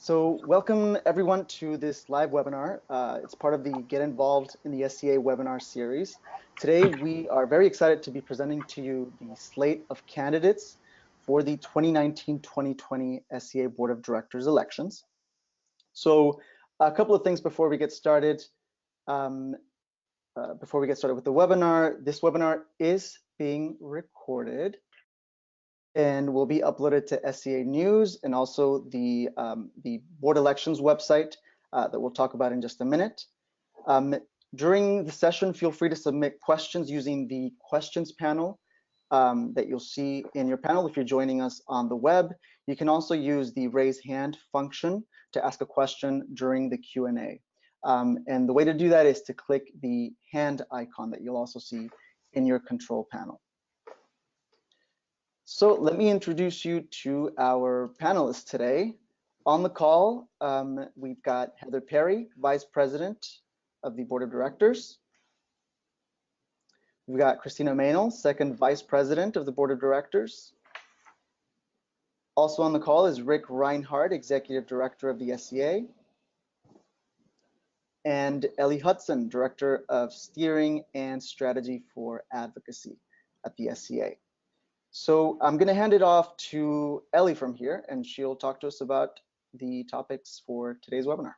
So welcome everyone to this live webinar. It's part of the Get Involved in the SCA webinar series. Today we are very excited to be presenting to you the slate of candidates for the 2019-2020 SCA Board of Directors elections. So a couple of things before we get started. With the webinar, this webinar is being recorded and will be uploaded to SCA News and also the board elections website that we'll talk about in just a minute. During the session, feel free to submit questions using the questions panel that you'll see in your panel if you're joining us on the web. You can also use the raise hand function to ask a question during the Q&A. And the way to do that is to click the hand icon that you'll also see in your control panel. So let me introduce you to our panelists today. On the call, we've got Heather Perry, Vice President of the Board of Directors. We've got Christina Maynell, Second Vice President of the Board of Directors. Also on the call is Rick Reinhardt, Executive Director of the SCA. And Ellie Hudson, Director of Steering and Strategy for Advocacy at the SCA. So I'm going to hand it off to Ellie from here, and she'll talk to us about the topics for today's webinar.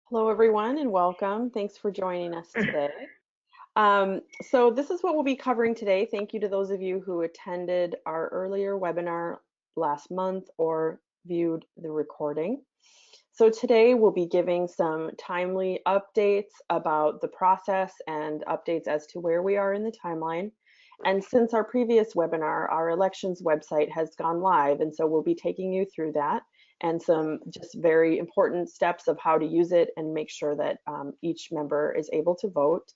Hello, everyone, and welcome. Thanks for joining us today. So this is what we'll be covering today. Thank you to those of you who attended our earlier webinar last month or viewed the recording. So today we'll be giving some timely updates about the process and updates as to where we are in the timeline. And since our previous webinar, our elections website has gone live, and so we'll be taking you through that and some just very important steps of how to use it and make sure that each member is able to vote.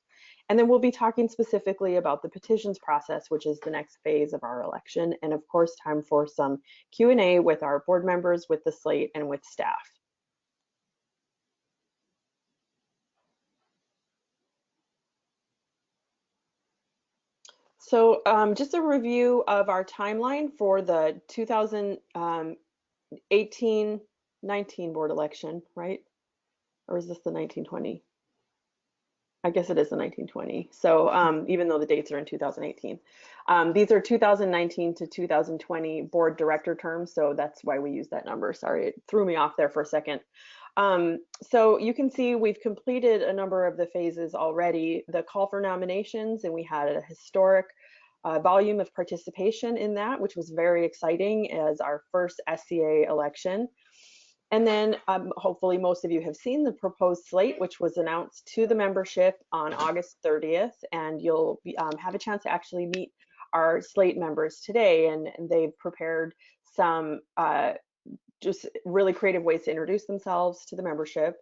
And then we'll be talking specifically about the petitions process, which is the next phase of our election. And of course, time for some Q&A with our board members, with the slate, and with staff. So just a review of our timeline for the 2018-19 board election, right? Or is this the 1920? I guess it is the 1920. So even though the dates are in 2018. These are 2019 to 2020 board director terms, so that's why we use that number. Sorry, it threw me off there for a second. So you can see we've completed a number of the phases already. The call for nominations, and we had a historic volume of participation in that, which was very exciting as our first SCA election. And then hopefully most of you have seen the proposed slate, which was announced to the membership on August 30th, and you'll have a chance to actually meet our slate members today, and they've prepared some just really creative ways to introduce themselves to the membership.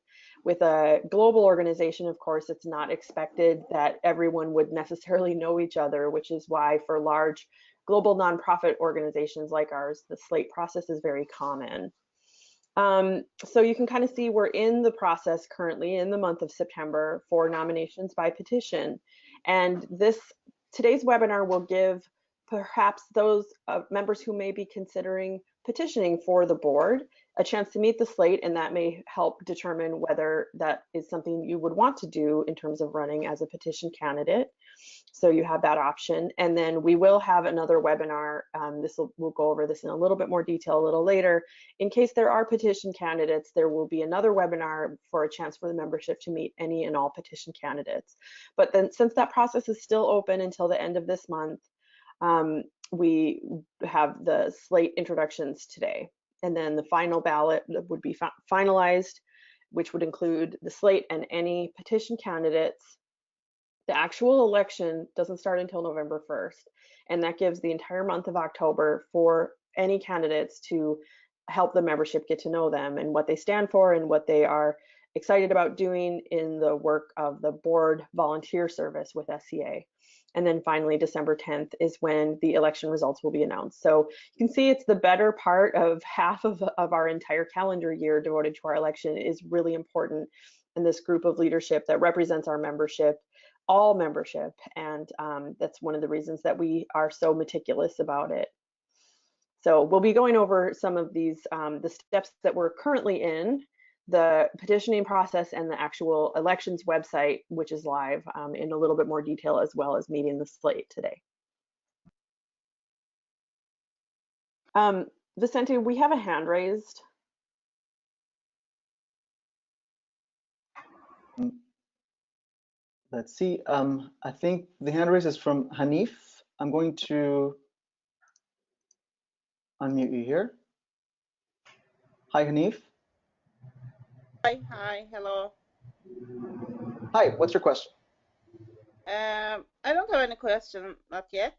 With a global organization, of course, it's not expected that everyone would necessarily know each other, which is why for large global nonprofit organizations like ours, the slate process is very common. So you can kind of see we're in the process currently in the month of September for nominations by petition. And today's webinar will give perhaps those members who may be considering petitioning for the board a chance to meet the slate, and that may help determine whether that is something you would want to do in terms of running as a petition candidate. So you have that option. And then we will have another webinar. We'll go over this in a little bit more detail a little later. In case there are petition candidates, there will be another webinar for a chance for the membership to meet any and all petition candidates. But then since that process is still open until the end of this month, we have the slate introductions today. And then the final ballot would be finalized, which would include the slate and any petition candidates. The actual election doesn't start until November 1st, and that gives the entire month of October for any candidates to help the membership get to know them and what they stand for and what they are excited about doing in the work of the board volunteer service with SCA. And then finally, December 10th is when the election results will be announced. So you can see it's the better part of half of our entire calendar year devoted to our election is really important in this group of leadership that represents our membership, all membership. And that's one of the reasons that we are so meticulous about it. So we'll be going over some of these, the steps that we're currently in, the petitioning process and the actual elections website, which is live, in a little bit more detail, as well as meeting the slate today. Vicente, we have a hand raised. Let's see. I think the hand raise is from Hanif. I'm going to unmute you here. Hi, Hanif. Hi, hello. Hi, what's your question? I don't have any question, not yet.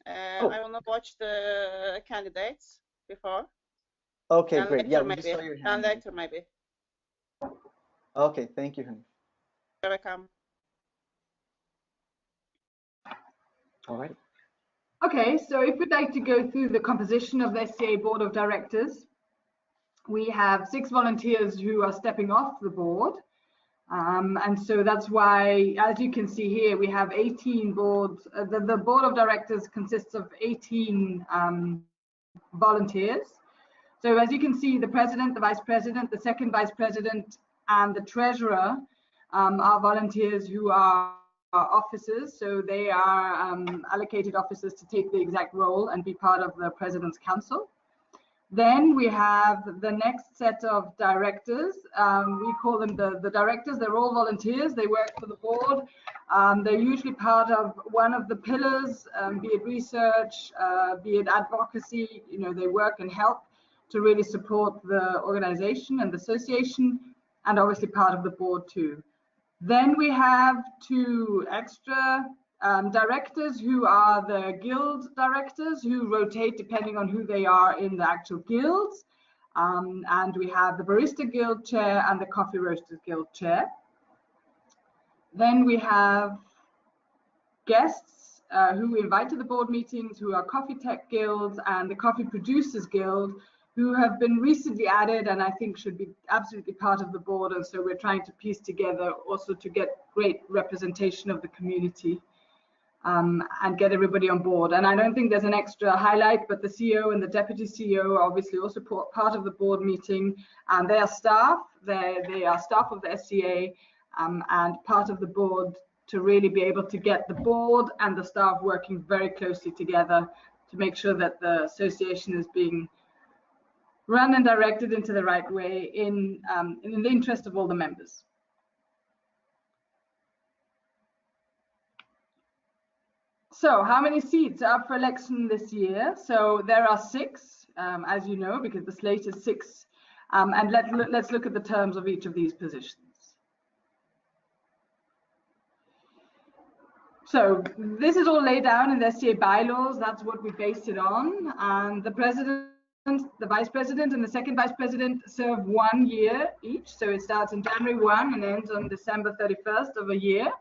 I want to watch the candidates before. Okay, and great. Later, Yeah, we maybe. just saw your hand. And later, maybe. Okay, thank you, Hanif. You're welcome. All right. Okay, so if we'd like to go through the composition of the SCA Board of Directors, we have 6 volunteers who are stepping off the board. And so that's why, as you can see here, we have 18 boards. The Board of Directors consists of 18 volunteers. So as you can see, the President, the Vice President, the Second Vice President, and the Treasurer are volunteers who are officers. So they are allocated officers to take the exact role and be part of the President's Council. Then we have the next set of directors. We call them the directors. They're all volunteers. They work for the board. They're usually part of one of the pillars, be it research, be it advocacy. You know, they work and help to really support the organization and the association, and obviously part of the board too. Then we have 2 extra directors who are the guild directors, who rotate depending on who they are in the actual guilds. And we have the Barista Guild Chair and the Coffee Roasters Guild Chair. Then we have guests who we invite to the board meetings, who are Coffee Tech Guilds and the Coffee Producers Guild, who have been recently added and I think should be absolutely part of the board. And so we're trying to piece together also to get great representation of the community. And get everybody on board. And I don't think there's an extra highlight, but the CEO and the Deputy CEO are obviously also part of the board meeting, and they are staff. They are staff of the SCA and part of the board to really be able to get the board and the staff working very closely together to make sure that the association is being run and directed into the right way in the interest of all the members. So how many seats are up for election this year? So there are 6, as you know, because the slate is 6. And let's look at the terms of each of these positions. So this is all laid down in the SCA bylaws. That's what we based it on. And the President, the Vice President, and the Second Vice President serve 1 year each. So it starts in January 1 and ends on December 31st of a year.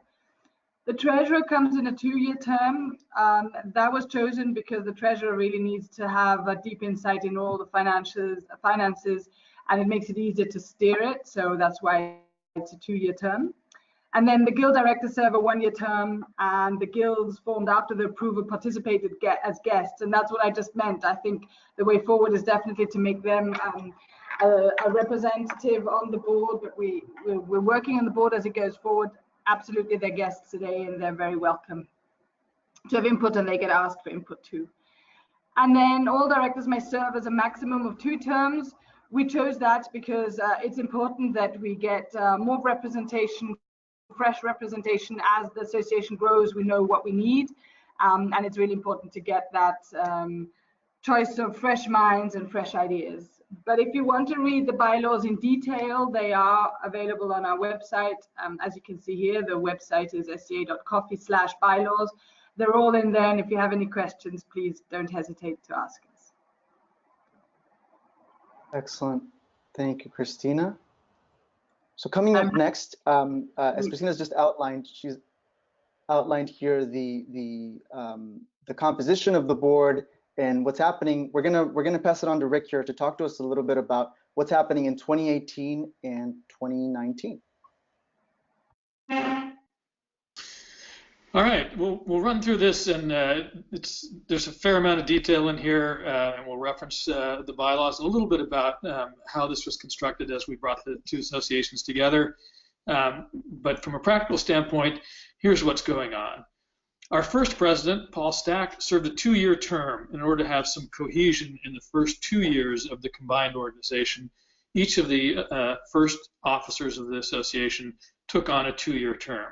The Treasurer comes in a 2-year term. That was chosen because the Treasurer really needs to have a deep insight in all the finances, and it makes it easier to steer it. So that's why it's a 2-year term. And then the Guild Directors serve a 1-year term, and the guilds formed after the approval participated as guests. And that's what I just meant. I think the way forward is definitely to make them a representative on the board, but we're working on the board as it goes forward. Absolutely, they're guests today, and they're very welcome to have input, and they get asked for input too. And then all directors may serve as a maximum of 2 terms. We chose that because it's important that we get more representation, fresh representation as the association grows. We know what we need, and it's really important to get that choice of fresh minds and fresh ideas. But if you want to read the bylaws in detail, they are available on our website. As you can see here, the website is sca.coffee/bylaws. They're all in there, and if you have any questions, please don't hesitate to ask us. Excellent. Thank you, Christina. So coming up next, as Christina's just outlined, she's outlined here the composition of the board and what's happening. We're gonna pass it on to Rick here to talk to us a little bit about what's happening in 2018 and 2019. All right, we'll run through this, and there's a fair amount of detail in here, and we'll reference the bylaws and a little bit about how this was constructed as we brought the two associations together. But from a practical standpoint, here's what's going on. Our first president, Paul Stack, served a 2-year term in order to have some cohesion in the first 2 years of the combined organization. Each of the first officers of the association took on a 2-year term.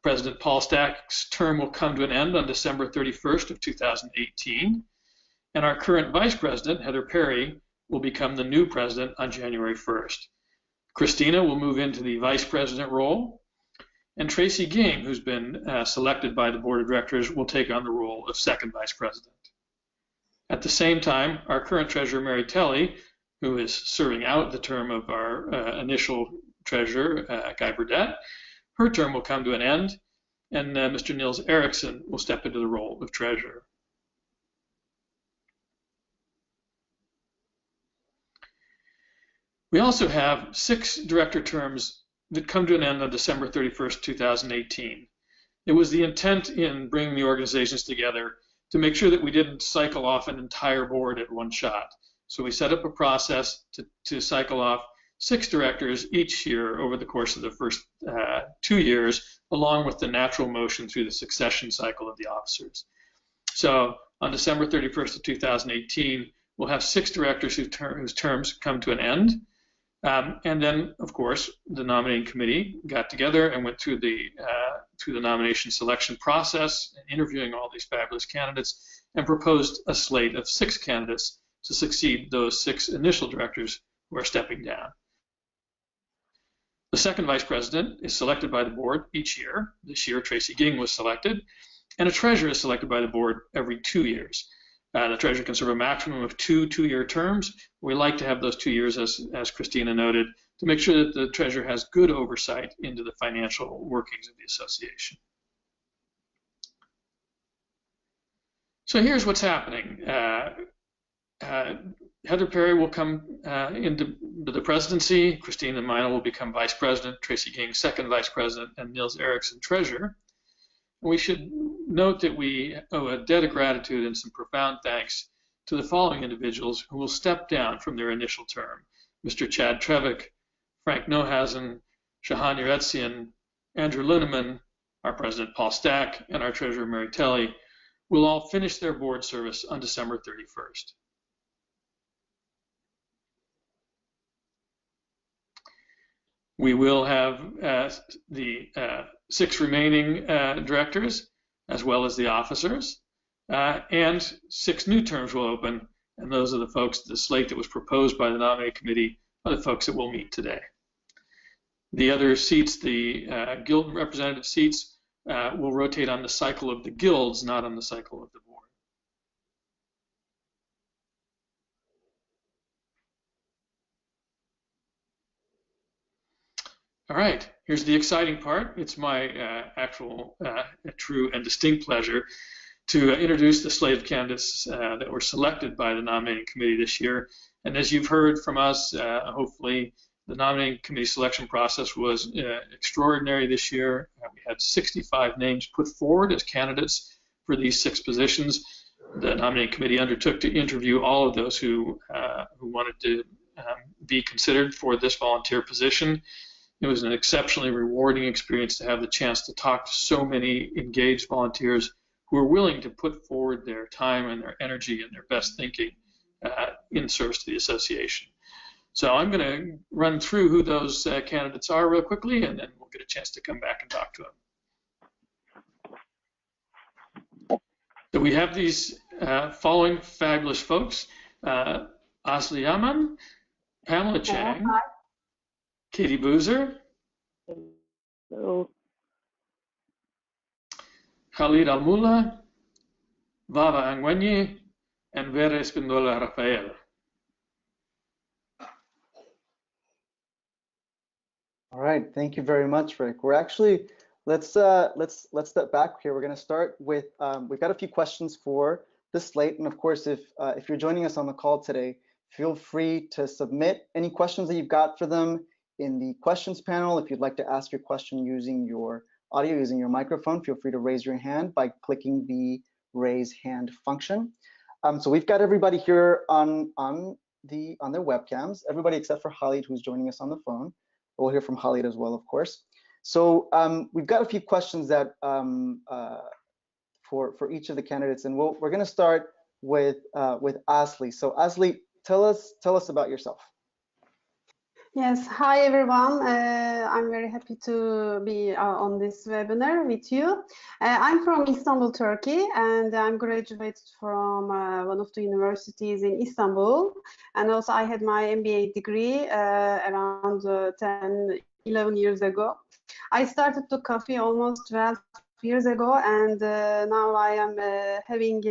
President Paul Stack's term will come to an end on December 31st of 2018, and our current vice president, Heather Perry, will become the new president on January 1st. Christina will move into the vice president role, and Tracy Ging, who's been selected by the board of directors, will take on the role of second vice president. At the same time, our current treasurer, Mary Telly, who is serving out the term of our initial treasurer, Guy Burdett, her term will come to an end, and Mr. Nils Eriksson will step into the role of treasurer. We also have 6 director terms that come to an end on December 31st, 2018. It was the intent in bringing the organizations together to make sure that we didn't cycle off an entire board at one shot. So we set up a process to cycle off 6 directors each year over the course of the first 2 years, along with the natural motion through the succession cycle of the officers. So on December 31st of 2018, we'll have 6 directors whose terms come to an end. And then, of course, the nominating committee got together and went through the nomination selection process, interviewing all these fabulous candidates, and proposed a slate of 6 candidates to succeed those 6 initial directors who are stepping down. The second vice president is selected by the board each year. This year, Tracy Ging was selected, and a treasurer is selected by the board every 2 years. The treasurer can serve a maximum of 2 2-year terms. We like to have those 2 years, as Christina noted, to make sure that the treasurer has good oversight into the financial workings of the association. So here's what's happening. Heather Perry will come into the presidency. Christina Mina will become vice president. Tracy Ging, second vice president, and Nils Eriksson, treasurer. We should note that we owe a debt of gratitude and some profound thanks to the following individuals who will step down from their initial term: Mr. Chad Trevick, Frank Nohazen, Shahan Yeretzian, Andrew Linneman, our president Paul Stack, and our treasurer Mary Telly will all finish their board service on December 31st. We will have the 6 remaining directors, as well as the officers, and 6 new terms will open, and those are the folks, the slate that was proposed by the nominating committee, are the folks that will meet today. The other seats, the guild representative seats, will rotate on the cycle of the guilds, not on the cycle of the board. All right, here's the exciting part. It's my actual true and distinct pleasure to introduce the slate of candidates that were selected by the nominating committee this year. And as you've heard from us, hopefully the nominating committee selection process was extraordinary this year. We had 65 names put forward as candidates for these 6 positions. The nominating committee undertook to interview all of those who wanted to be considered for this volunteer position. It was an exceptionally rewarding experience to have the chance to talk to so many engaged volunteers who are willing to put forward their time and their energy and their best thinking in service to the association. So I'm going to run through who those candidates are real quickly, and then we'll get a chance to come back and talk to them. So we have these following fabulous folks: Asli Yaman, Pamela Chng, Katie Booser, Hello. Khalid Mulla, Vava Angwenyi, and Vera Espindola Rafael. All right, thank you very much, Rick. We're actually let's step back here. We're going to start with we've got a few questions for the slate, and of course, if you're joining us on the call today, feel free to submit any questions that you've got for them in the questions panel. If you'd like to ask your question using your audio using your microphone, feel free to raise your hand by clicking the raise hand function. So we've got everybody here on their webcams, everybody except for Khalid, who's joining us on the phone. We'll hear from Khalid as well, of course. So we've got a few questions that for each of the candidates, and we're going to start with Asli. So Asli, tell us about yourself. Yes, hi everyone. I'm very happy to be on this webinar with you. I'm from Istanbul, Turkey, and I'm graduated from one of the universities in Istanbul. And also I had my MBA degree around 10, 11 years ago. I started to coffee almost 12 years ago, and now I am having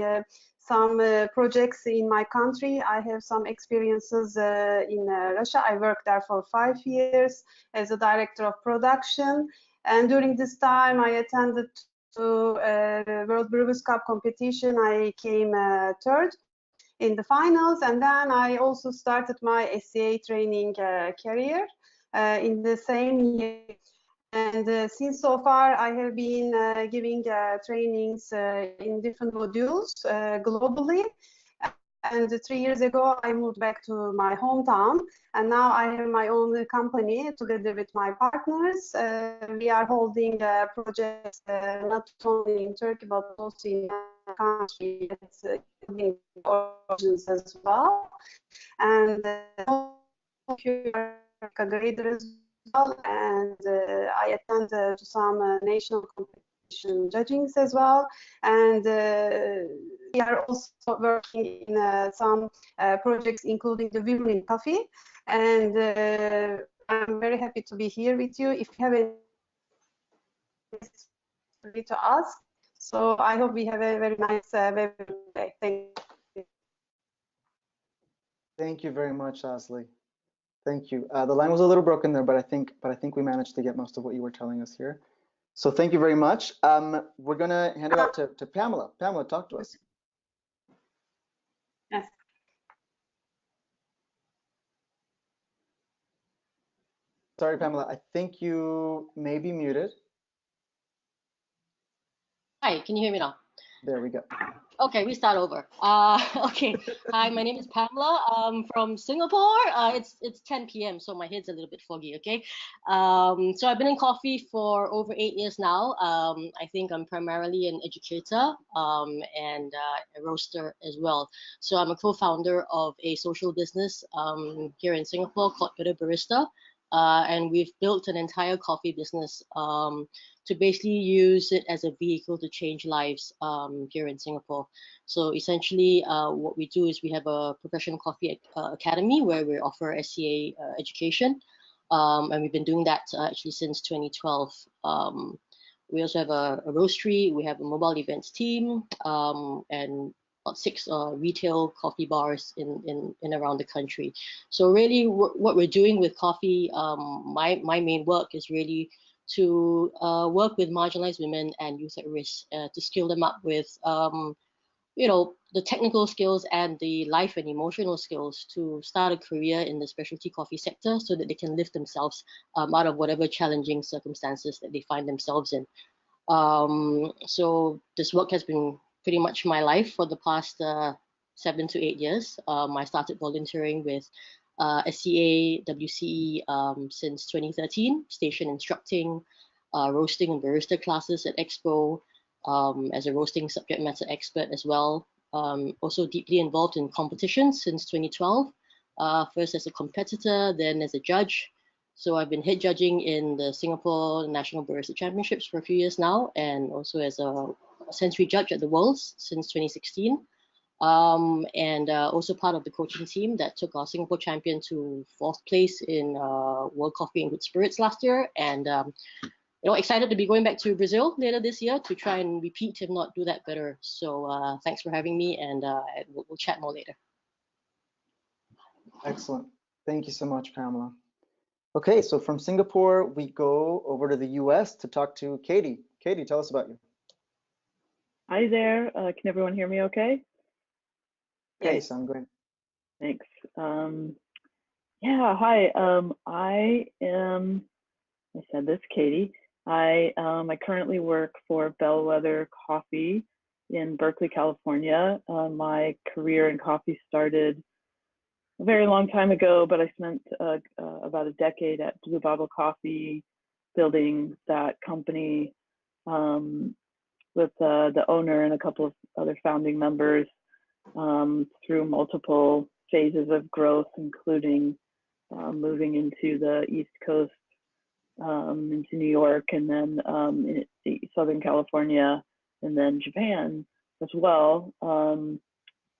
some projects in my country. I have some experiences in Russia. I worked there for 5 years as a director of production. And during this time, I attended to World Brewers Cup competition. I came third in the finals. And then I also started my SCA training career in the same year. And since so far, I have been giving trainings in different modules globally. And 3 years ago, I moved back to my hometown. And now I have my own company together with my partners. We are holding projects not only in Turkey, but also in country in origins as well. And you are a grader as well, and I attend to some national competition judgings as well, and we are also working in some projects including the women in coffee, and I'm very happy to be here with you. If you have any questions to ask, so I hope we have a very nice webinar today. Thank you. Thank you very much, Asli. Thank you. The line was a little broken there, but I think we managed to get most of what you were telling us here. So thank you very much. We're gonna hand it out to Pamela. Pamela, talk to us. Yes. Sorry, Pamela. I think you may be muted. Hi, can you hear me now? There we go. Okay, we start over. Okay, hi, my name is Pamela. I'm from Singapore. It's 10 p.m., so my head's a little bit foggy, okay? So I've been in coffee for over 8 years now. I think I'm primarily an educator and a roaster as well. So I'm a co-founder of a social business here in Singapore called Barista. And we've built an entire coffee business to basically use it as a vehicle to change lives here in Singapore. So essentially, what we do is we have a professional coffee academy where we offer SCA education, and we've been doing that actually since 2012. We also have a roastery, we have a mobile events team, and about 6 retail coffee bars in around the country. So really what we're doing with coffee, my main work is really to work with marginalized women and youth at risk to skill them up with you know, the technical skills and the life and emotional skills to start a career in the specialty coffee sector so that they can lift themselves out of whatever challenging circumstances that they find themselves in. So this work has been pretty much my life for the past 7 to 8 years. I started volunteering with SCA, WCE since 2013, station instructing, roasting and barista classes at Expo, as a roasting subject matter expert as well. Also deeply involved in competitions since 2012, first as a competitor, then as a judge. So I've been head judging in the Singapore National Barista Championships for a few years now, and also as a sensory judge at the Worlds since 2016. And also part of the coaching team that took our Singapore champion to 4th place in World Coffee and Good Spirits last year. And you know, excited to be going back to Brazil later this year to try and repeat, if not do that better. So thanks for having me, and we'll chat more later. Excellent. Thank you so much, Pamela. Okay, so from Singapore, we go over to the US to talk to Katie. Katie, tell us about you. Hi there. Can everyone hear me okay? Hey, sound great. Thanks. Yeah, hi. I am, I said this, Katie. I currently work for Bellwether Coffee in Berkeley, California. My career in coffee started a very long time ago, but I spent about a decade at Blue Bottle Coffee, building that company with the owner and a couple of other founding members through multiple phases of growth, including moving into the East Coast, into New York, and then in Southern California, and then Japan as well.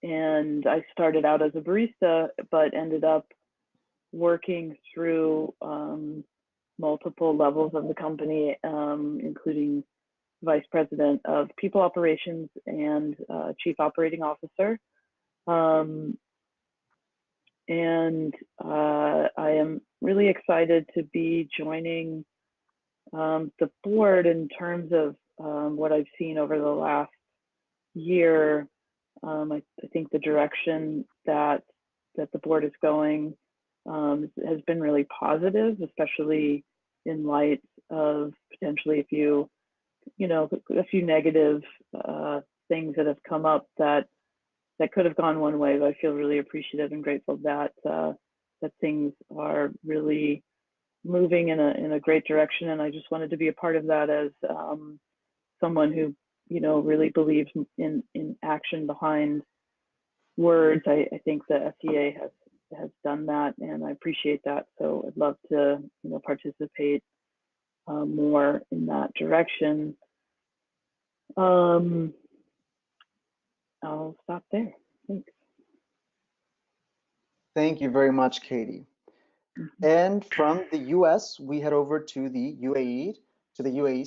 And I started out as a barista, but ended up working through multiple levels of the company, including Vice President of People Operations and Chief Operating Officer. I am really excited to be joining the board in terms of what I've seen over the last year. I think the direction that the board is going has been really positive, especially in light of potentially a few negative things that have come up that could have gone one way. But I feel really appreciative and grateful that things are really moving in a great direction, and I just wanted to be a part of that as someone who really believes in action behind words. I think the SCA has done that, and I appreciate that. So I'd love to participate more in that direction. I'll stop there. Thanks. Thank you very much, Katie. And from the US, we head over to the UAE,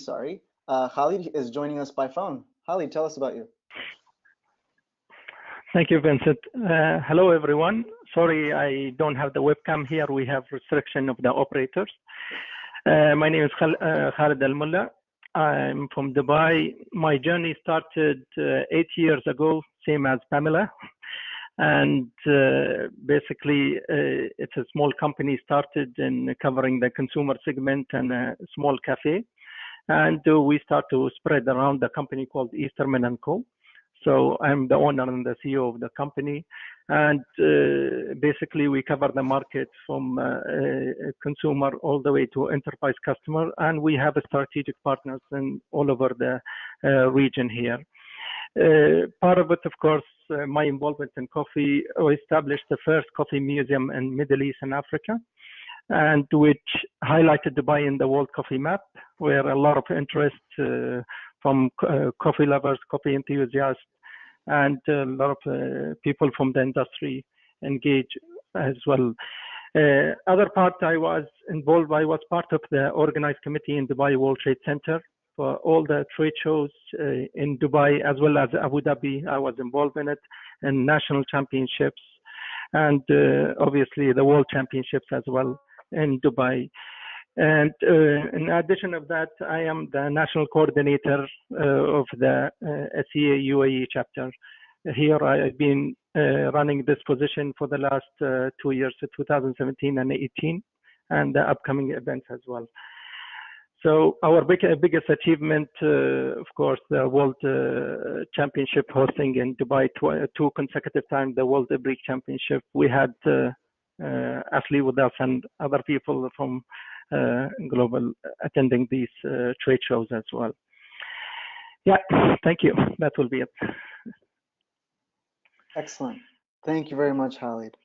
sorry. Khalid is joining us by phone. Khalid, tell us about you. Thank you, Vincent. Hello, everyone. Sorry, I don't have the webcam here. We have restriction of the operators. My name is Khalid Al Mulla. I'm from Dubai. My journey started 8 years ago, same as Pamela. And basically, it's a small company started in covering the consumer segment and a small cafe. And we start to spread around the company called Easternmen & Co. So I'm the owner and the CEO of the company. And basically, we cover the market from consumer all the way to enterprise customer. And we have strategic partners in all over the region here. Part of it, of course, my involvement in coffee. We established the first coffee museum in Middle East and Africa, and which highlighted Dubai in the World Coffee Map, where a lot of interest from coffee lovers, coffee enthusiasts, and a lot of people from the industry engage as well. Other part I was involved, I was part of the organized committee in Dubai World Trade Center for all the trade shows in Dubai as well as Abu Dhabi. I was involved in it, and national championships, and obviously the world championships as well in Dubai. And in addition of that, I am the national coordinator of the SCA UAE chapter. Here I've been running this position for the last 2 years, 2017 and 18, and the upcoming events as well. So our biggest achievement, of course, the World Championship hosting in Dubai 2 consecutive times, the World Brick Championship. We had Asli with us and other people from global attending these trade shows as well. Yeah, thank you. That will be it. Excellent. Thank you very much, Khalid.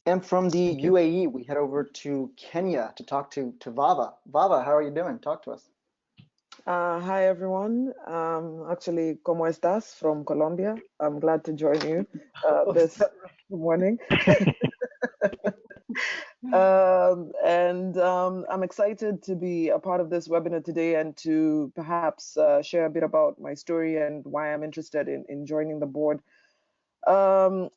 And from the UAE, we head over to Kenya to talk to Vava. Vava, how are you doing? Talk to us. Hi, everyone. Actually, ¿cómo estás? From Colombia. I'm glad to join you this morning. I'm excited to be a part of this webinar today and to perhaps share a bit about my story and why I'm interested in joining the board.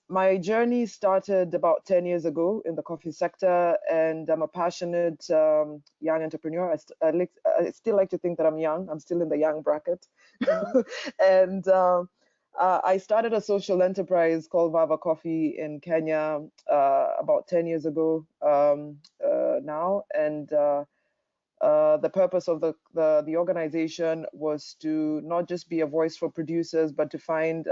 My journey started about 10 years ago in the coffee sector, and I'm a passionate young entrepreneur. I still like to think that I'm young. I'm still in the young bracket. And I started a social enterprise called Vava Coffee in Kenya about 10 years ago now. And The purpose of the organization was to not just be a voice for producers, but to find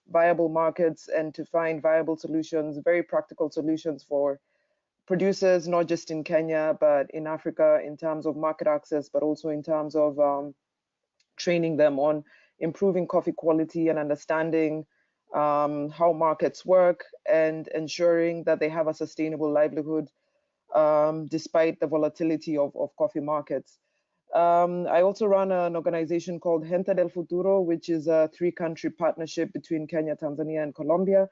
viable markets and to find viable solutions, very practical solutions for producers, not just in Kenya, but in Africa, in terms of market access, but also in terms of training them on improving coffee quality and understanding how markets work and ensuring that they have a sustainable livelihood despite the volatility of coffee markets. I also run an organization called Gente del Futuro, which is a 3-country partnership between Kenya, Tanzania, and Colombia,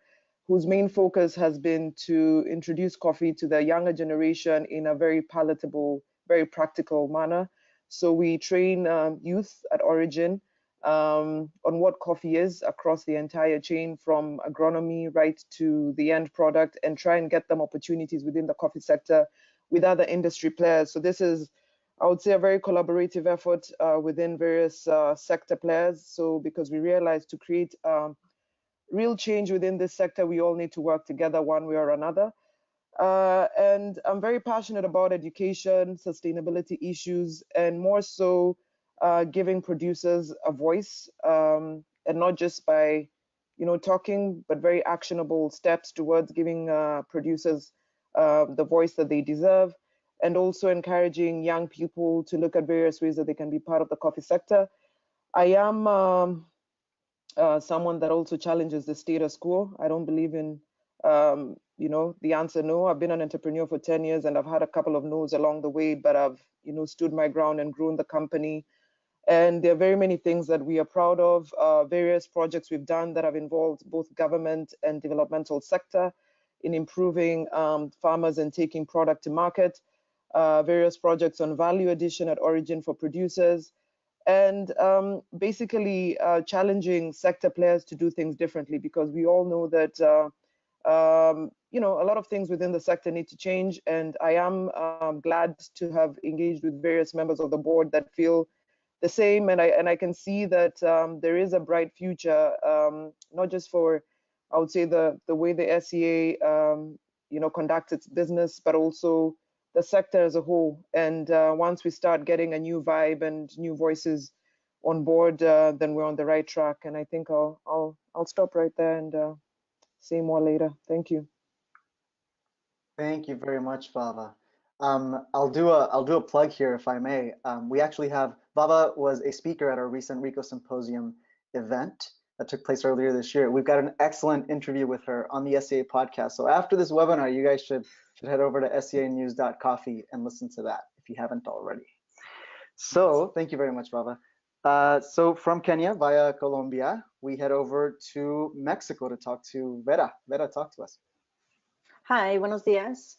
whose main focus has been to introduce coffee to the younger generation in a very palatable, very practical manner. So we train youth at origin on what coffee is across the entire chain, from agronomy right to the end product, and try and get them opportunities within the coffee sector with other industry players. So this is, I would say, a very collaborative effort within various sector players. So because we realized to create real change within this sector, we all need to work together one way or another. And I'm very passionate about education, sustainability issues, and more so giving producers a voice, and not just by, talking, but very actionable steps towards giving producers the voice that they deserve, and also encouraging young people to look at various ways that they can be part of the coffee sector. I am someone that also challenges the status quo. I don't believe in, the answer no. I've been an entrepreneur for 10 years and I've had a couple of no's along the way, but I've, stood my ground and grown the company. And there are very many things that we are proud of, various projects we've done that have involved both government and developmental sector in improving farmers and taking product to market, various projects on value addition at origin for producers, and basically challenging sector players to do things differently, because we all know that a lot of things within the sector need to change. And I am glad to have engaged with various members of the board that feel the same, and I can see that there is a bright future, not just for, I would say, the way the SCA conducts its business, but also the sector as a whole. And once we start getting a new vibe and new voices on board, then we're on the right track. And I think I'll stop right there and say more later. Thank you. Thank you very much, Vava. I'll do a plug here, if I may. We actually have, Vava was a speaker at our recent RICO Symposium event that took place earlier this year. We've got an excellent interview with her on the SCA podcast. So after this webinar, you guys should head over to scanews.coffee and listen to that if you haven't already. So thank you very much, Vava. So from Kenya via Colombia, we head over to Mexico to talk to Vera. Vera, talk to us. Hi, buenos días.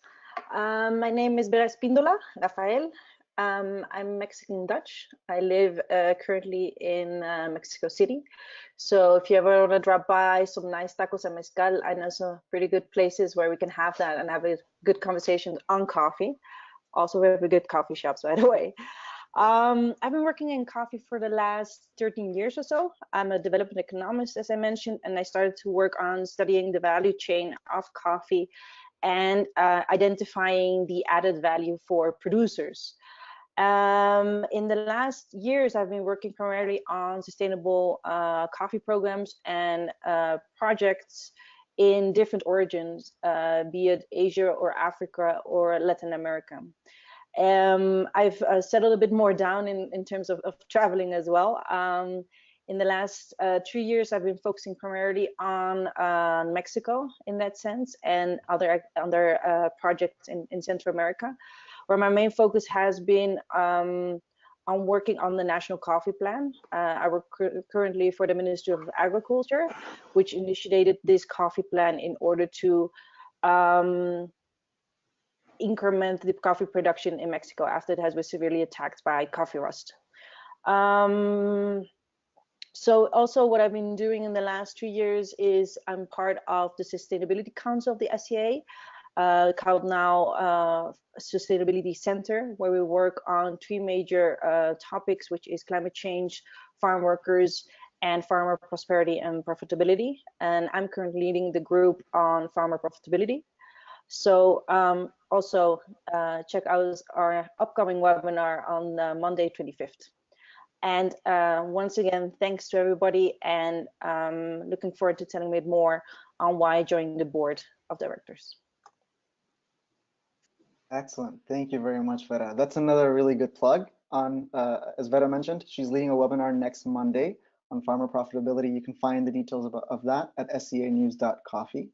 My name is Vera Espindola, Rafael. I'm Mexican Dutch. I live currently in Mexico City. So if you ever want to drop by some nice tacos and mezcal, I know some pretty good places where we can have that and have a good conversation on coffee. Also very good coffee shops, by the way. I've been working in coffee for the last 13 years or so. I'm a development economist, as I mentioned, and I started to work on studying the value chain of coffee and identifying the added value for producers. In the last years, I've been working primarily on sustainable coffee programs and projects in different origins, be it Asia or Africa or Latin America. I've settled a bit more down in terms of traveling as well. In the last 3 years, I've been focusing primarily on Mexico in that sense, and other projects in Central America, where my main focus has been on working on the National Coffee Plan. I work currently for the Ministry of Agriculture, which initiated this coffee plan in order to increment the coffee production in Mexico after it has been severely attacked by coffee rust. So also what I've been doing in the last 2 years is I'm part of the Sustainability Council of the SCA, called now Sustainability Center, where we work on 3 major topics, which is climate change, farm workers, and farmer prosperity and profitability. And I'm currently leading the group on farmer profitability. So also check out our upcoming webinar on Monday 25th. And once again, thanks to everybody, and looking forward to telling you more on why I joined the board of directors. Excellent. Thank you very much, Vera. That's another really good plug on, as Vera mentioned, she's leading a webinar next Monday on farmer profitability. You can find the details of that at scanews.coffee.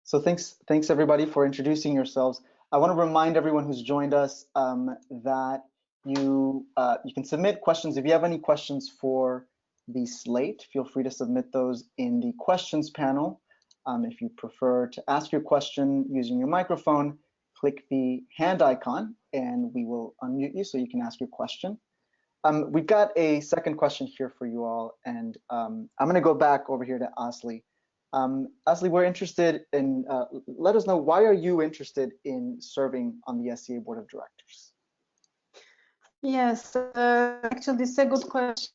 So thanks everybody for introducing yourselves. I want to remind everyone who's joined us that you can submit questions. If you have any questions for the slate, feel free to submit those in the questions panel. If you prefer to ask your question using your microphone, click the hand icon and we will unmute you so you can ask your question. We've got a second question here for you all, and I'm going to go back over here to Asli. Asli, we're interested in, let us know, why are you interested in serving on the SCA Board of Directors? Yes, actually, this is a good question.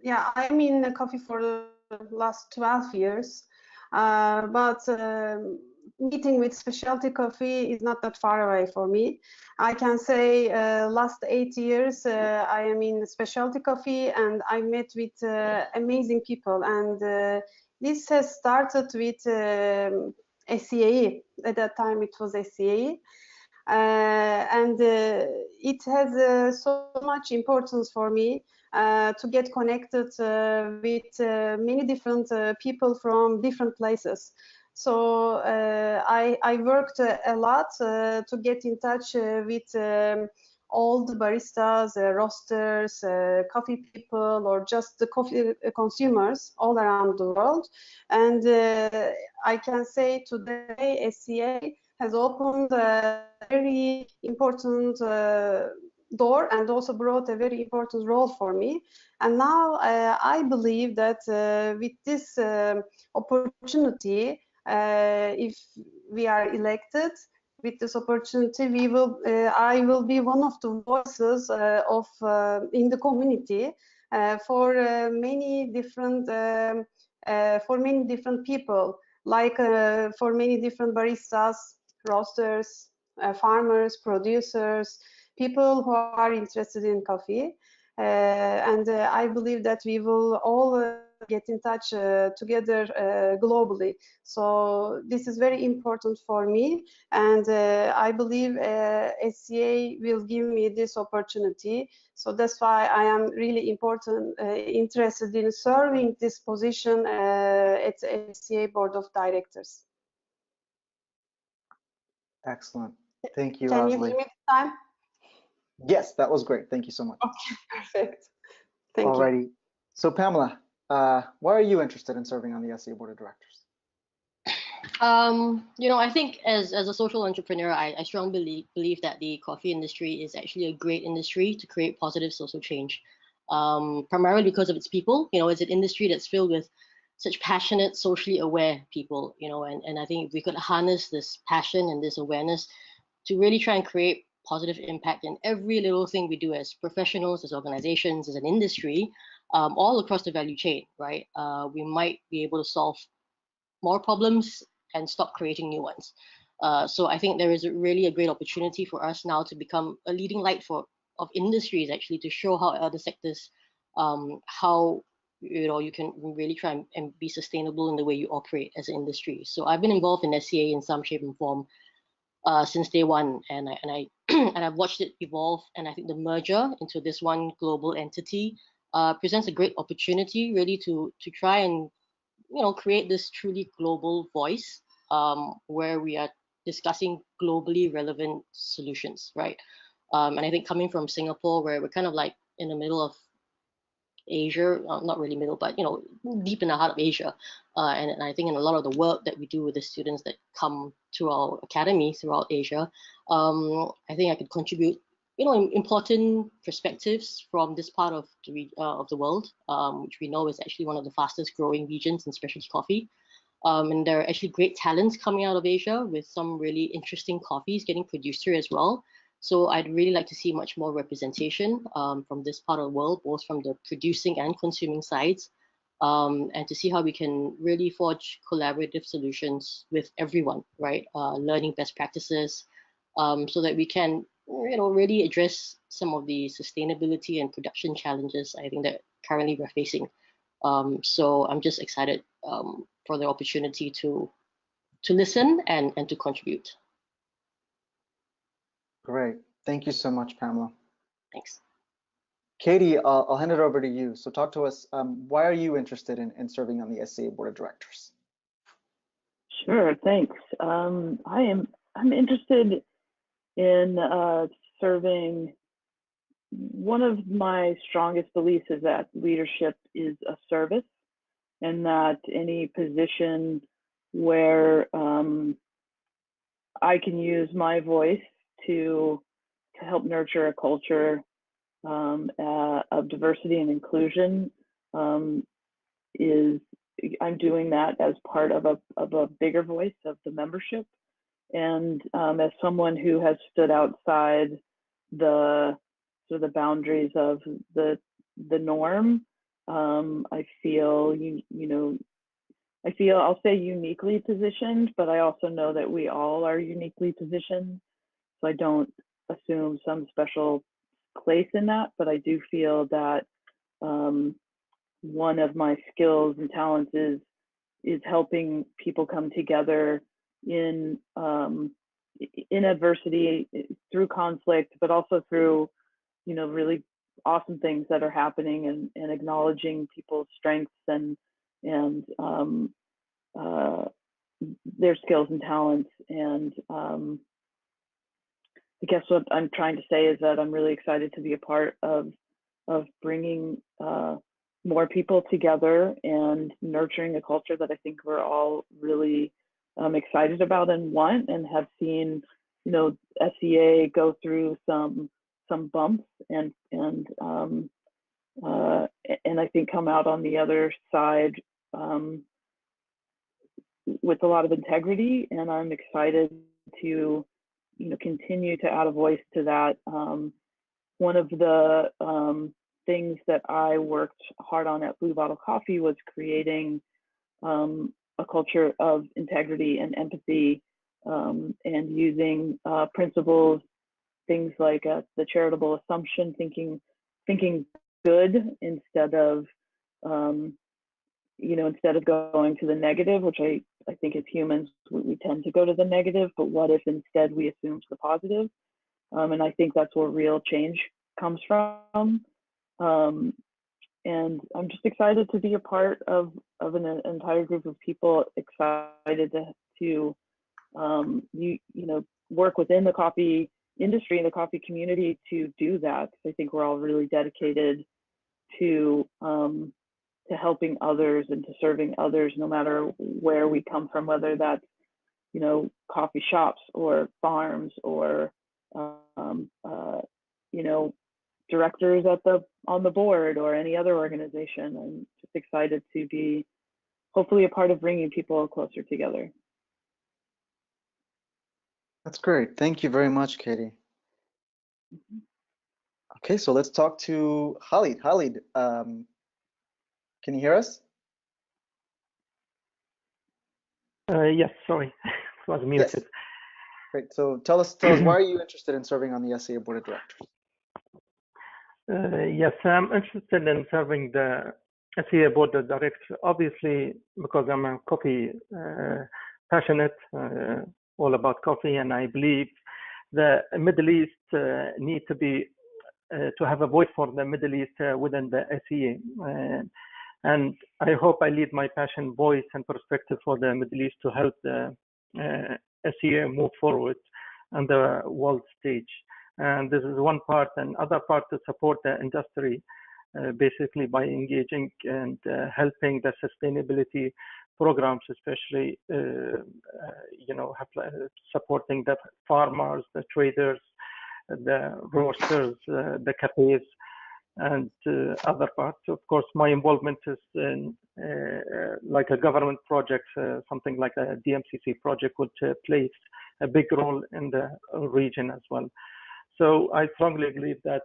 Yeah, I'm in coffee for the last 12 years, but meeting with specialty coffee is not that far away for me. I can say last 8 years I am in specialty coffee, and I met with amazing people, and this has started with SCA. At that time it was SCA, and it has so much importance for me to get connected with many different people from different places. So I worked a lot to get in touch with all the baristas, roasters, coffee people, or just the coffee consumers all around the world. And I can say today SCA has opened a very important door and also brought a very important role for me. And now I believe that with this opportunity, if we are elected, with this opportunity, we will. I will be one of the voices of in the community for many different people, like for many different baristas, roasters, farmers, producers, people who are interested in coffee, and I believe that we will all get in touch together globally. So this is very important for me, and I believe SCA will give me this opportunity. So that's why I am really interested in serving this position at SCA Board of Directors. Excellent. Thank you, Can Asli. you give me the time? Yes, that was great. Thank you so much. Okay, perfect. Thank you. Alrighty. So Pamela, why are you interested in serving on the SCA Board of Directors? You know, I think as a social entrepreneur, I strongly believe that the coffee industry is actually a great industry to create positive social change. Primarily because of its people. You know, it's an industry that's filled with such passionate, socially aware people, you know, and I think if we could harness this passion and this awareness to really try and create positive impact in every little thing we do as professionals, as organizations, as an industry, all across the value chain, right? We might be able to solve more problems and stop creating new ones. So I think there is really a great opportunity for us now to become a leading light of industries, actually, to show how other sectors, how you can really try and be sustainable in the way you operate as an industry. So I've been involved in SCA in some shape and form since day one, and I've watched it evolve. And I think the merger into this one global entity presents a great opportunity, really, to try and create this truly global voice where we are discussing globally relevant solutions, right? And I think coming from Singapore, where we're kind of like in the middle of Asia, not really middle, but deep in the heart of Asia, and I think in a lot of the work that we do with the students that come to our academy throughout Asia, I think I could contribute important perspectives from this part of the world, which we know is actually one of the fastest growing regions in specialty coffee. And there are actually great talents coming out of Asia with some really interesting coffees getting produced here as well. So I'd really like to see much more representation from this part of the world, both from the producing and consuming sides. and to see how we can really forge collaborative solutions with everyone, right? Learning best practices, so that we can, really address some of the sustainability and production challenges I think that currently we're facing. So I'm just excited for the opportunity to listen and to contribute. Great. Thank you so much, Pamela. Thanks. Katie, I'll hand it over to you. So talk to us, why are you interested in serving on the SCA Board of Directors? Sure, thanks. I'm interested in serving. One of my strongest beliefs is that leadership is a service, and that any position where I can use my voice to help nurture a culture of diversity and inclusion I'm doing that as part of a bigger voice of the membership. And as someone who has stood outside the boundaries of the norm, I feel I'll say uniquely positioned, but I also know that we all are uniquely positioned. So I don't assume some special place in that, but I do feel that one of my skills and talents is helping people come together in adversity, through conflict, but also through really awesome things that are happening, and acknowledging people's strengths and their skills and talents. And I guess what I'm trying to say is that I'm really excited to be a part of bringing more people together and nurturing a culture that I think we're all really excited about and want, and have seen, SCA go through some bumps and I think come out on the other side with a lot of integrity. And I'm excited to continue to add a voice to that. One of the things that I worked hard on at Blue Bottle Coffee was creating a culture of integrity and empathy, and using principles, things like the charitable assumption, thinking good instead of instead of going to the negative, which I think as humans we tend to go to the negative, but what if instead we assume the positive? And I think that's where real change comes from. And I'm just excited to be a part of an entire group of people excited to work within the coffee industry and the coffee community to do that. I think we're all really dedicated to helping others and to serving others, no matter where we come from, whether that's coffee shops or farms or directors on the board or any other organization. I'm just excited to be hopefully a part of bringing people closer together. That's great. Thank you very much, Katie. Okay, so let's talk to Khalid. Khalid, can you hear us? Yes, sorry, it was muted. Yes. Great. So tell us why are you interested in serving on the SCA Board of Directors? Yes, I'm interested in serving the SCA Board of Directors, obviously, because I'm a coffee passionate, all about coffee, and I believe the Middle East need to have a voice for the Middle East within the SCA. And I hope I lead my passion, voice, and perspective for the Middle East to help the SCA move forward on the world stage. And this is one part, and other part to support the industry, basically by engaging and helping the sustainability programs, especially supporting the farmers, the traders, the roasters, the cafes, and other parts. Of course, my involvement is in like a government project, something like a DMCC project would play a big role in the region as well. So I strongly believe that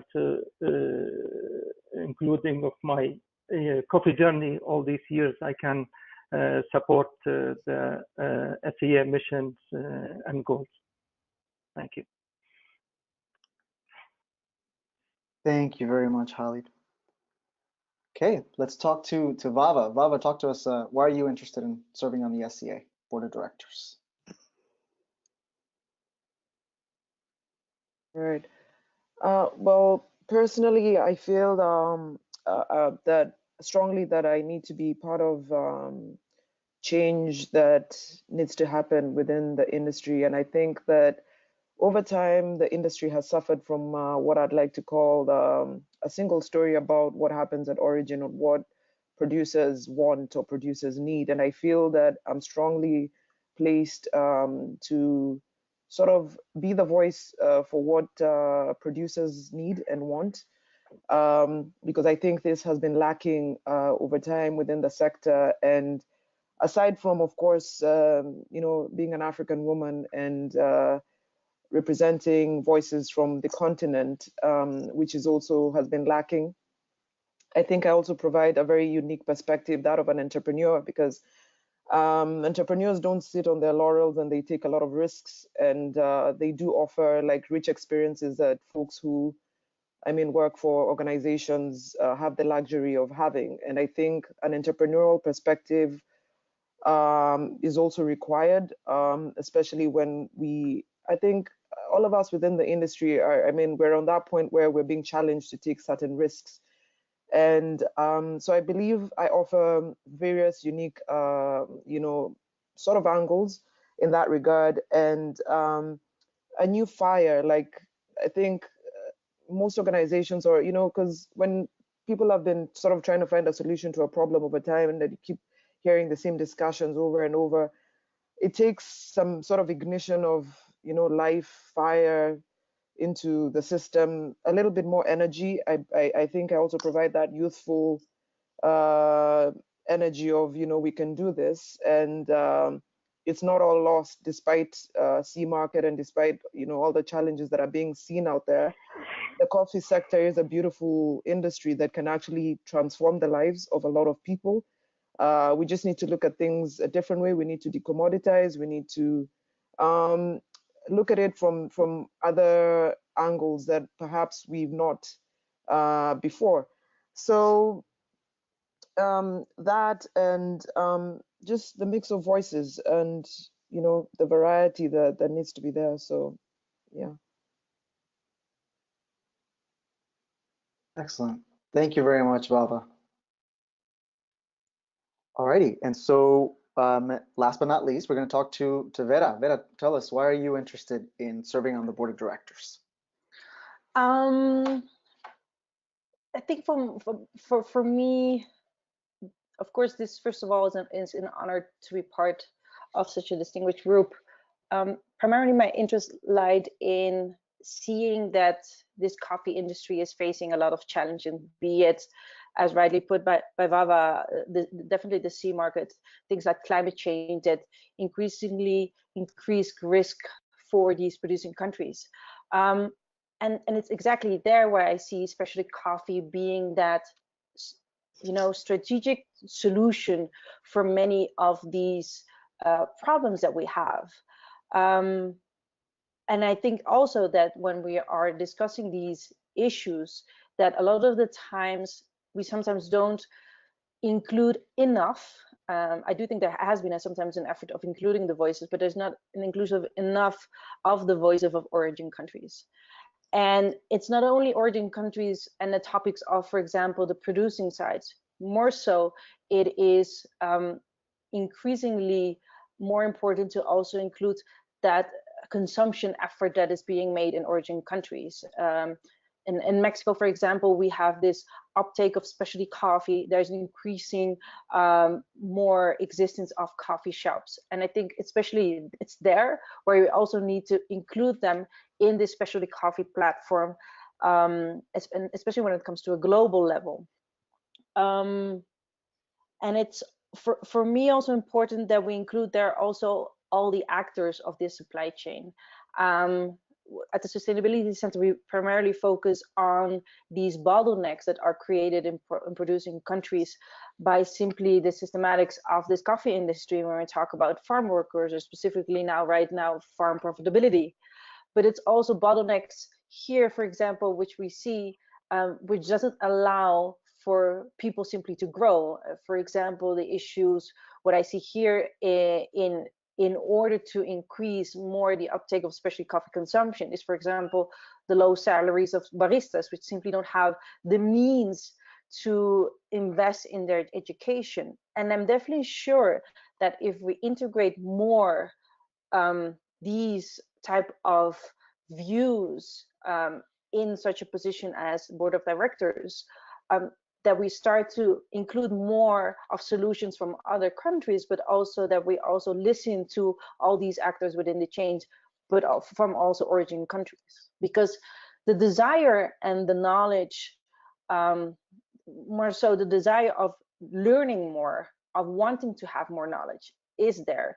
including of my coffee journey all these years, I can support the SCA missions and goals. Thank you. Thank you very much, Khalid. Okay, let's talk to Vava. Vava, talk to us. Why are you interested in serving on the SCA Board of Directors? Right. Well, personally, I feel that strongly that I need to be part of change that needs to happen within the industry. And I think that over time, the industry has suffered from what I'd like to call a single story about what happens at origin or what producers want or producers need. And I feel that I'm strongly placed to sort of be the voice for what producers need and want, because I think this has been lacking over time within the sector. And aside from, of course, being an African woman and representing voices from the continent, which is also has been lacking, I think I also provide a very unique perspective, that of an entrepreneur, because entrepreneurs don't sit on their laurels and they take a lot of risks, and they do offer like rich experiences that folks who, work for organizations have the luxury of having. And I think an entrepreneurial perspective is also required, especially when I think all of us within the industry are, we're on that point where we're being challenged to take certain risks. And so I believe I offer various unique, sort of angles in that regard, and a new fire. Like, I think most organizations, or, because when people have been sort of trying to find a solution to a problem over time and that you keep hearing the same discussions over and over, it takes some sort of ignition of, life, fire into the system, a little bit more energy. I think I also provide that youthful energy of, we can do this. And it's not all lost despite sea market and despite, all the challenges that are being seen out there. The coffee sector is a beautiful industry that can actually transform the lives of a lot of people. We just need to look at things a different way. We need to decommoditize. We need to look at it from other angles that perhaps we've not before. So that and just the mix of voices and, the variety that needs to be there. So, yeah. Excellent. Thank you very much, Vava. Alrighty, and so last but not least, we're going to talk to Vera. Vera, tell us, why are you interested in serving on the board of directors? I think for me, of course, this first of all is an honor to be part of such a distinguished group. Primarily, my interest lied in seeing that this coffee industry is facing a lot of challenges, be it, as rightly put by Vava, definitely the sea market, things like climate change that increasingly increase risk for these producing countries. And it's exactly there where I see especially coffee being that, strategic solution for many of these problems that we have. And I think also that when we are discussing these issues, that a lot of the times we sometimes don't include enough. I do think there has been sometimes an effort of including the voices, but there's not an inclusive enough of the voice of origin countries. And it's not only origin countries and the topics of, for example, the producing sides. More so, it is increasingly more important to also include that consumption effort that is being made in origin countries. In Mexico, for example, we have this uptake of specialty coffee. There's an increasing more existence of coffee shops. And I think especially it's there where we also need to include them in this specialty coffee platform, especially when it comes to a global level. And it's for me also important that we include there also all the actors of this supply chain. at the Sustainability Center, we primarily focus on these bottlenecks that are created in producing countries by simply the systematics of this coffee industry when we talk about farm workers, or specifically right now, farm profitability. But it's also bottlenecks here, for example, which we see, which doesn't allow for people simply to grow. For example, the issues, what I see here in order to increase more the uptake of especially coffee consumption is, for example, the low salaries of baristas, which simply don't have the means to invest in their education. And I'm definitely sure that if we integrate more these type of views in such a position as board of directors, that we start to include more of solutions from other countries, but also that we also listen to all these actors within the change, but from also origin countries. Because the desire and the knowledge, more so the desire of learning more, of wanting to have more knowledge is there,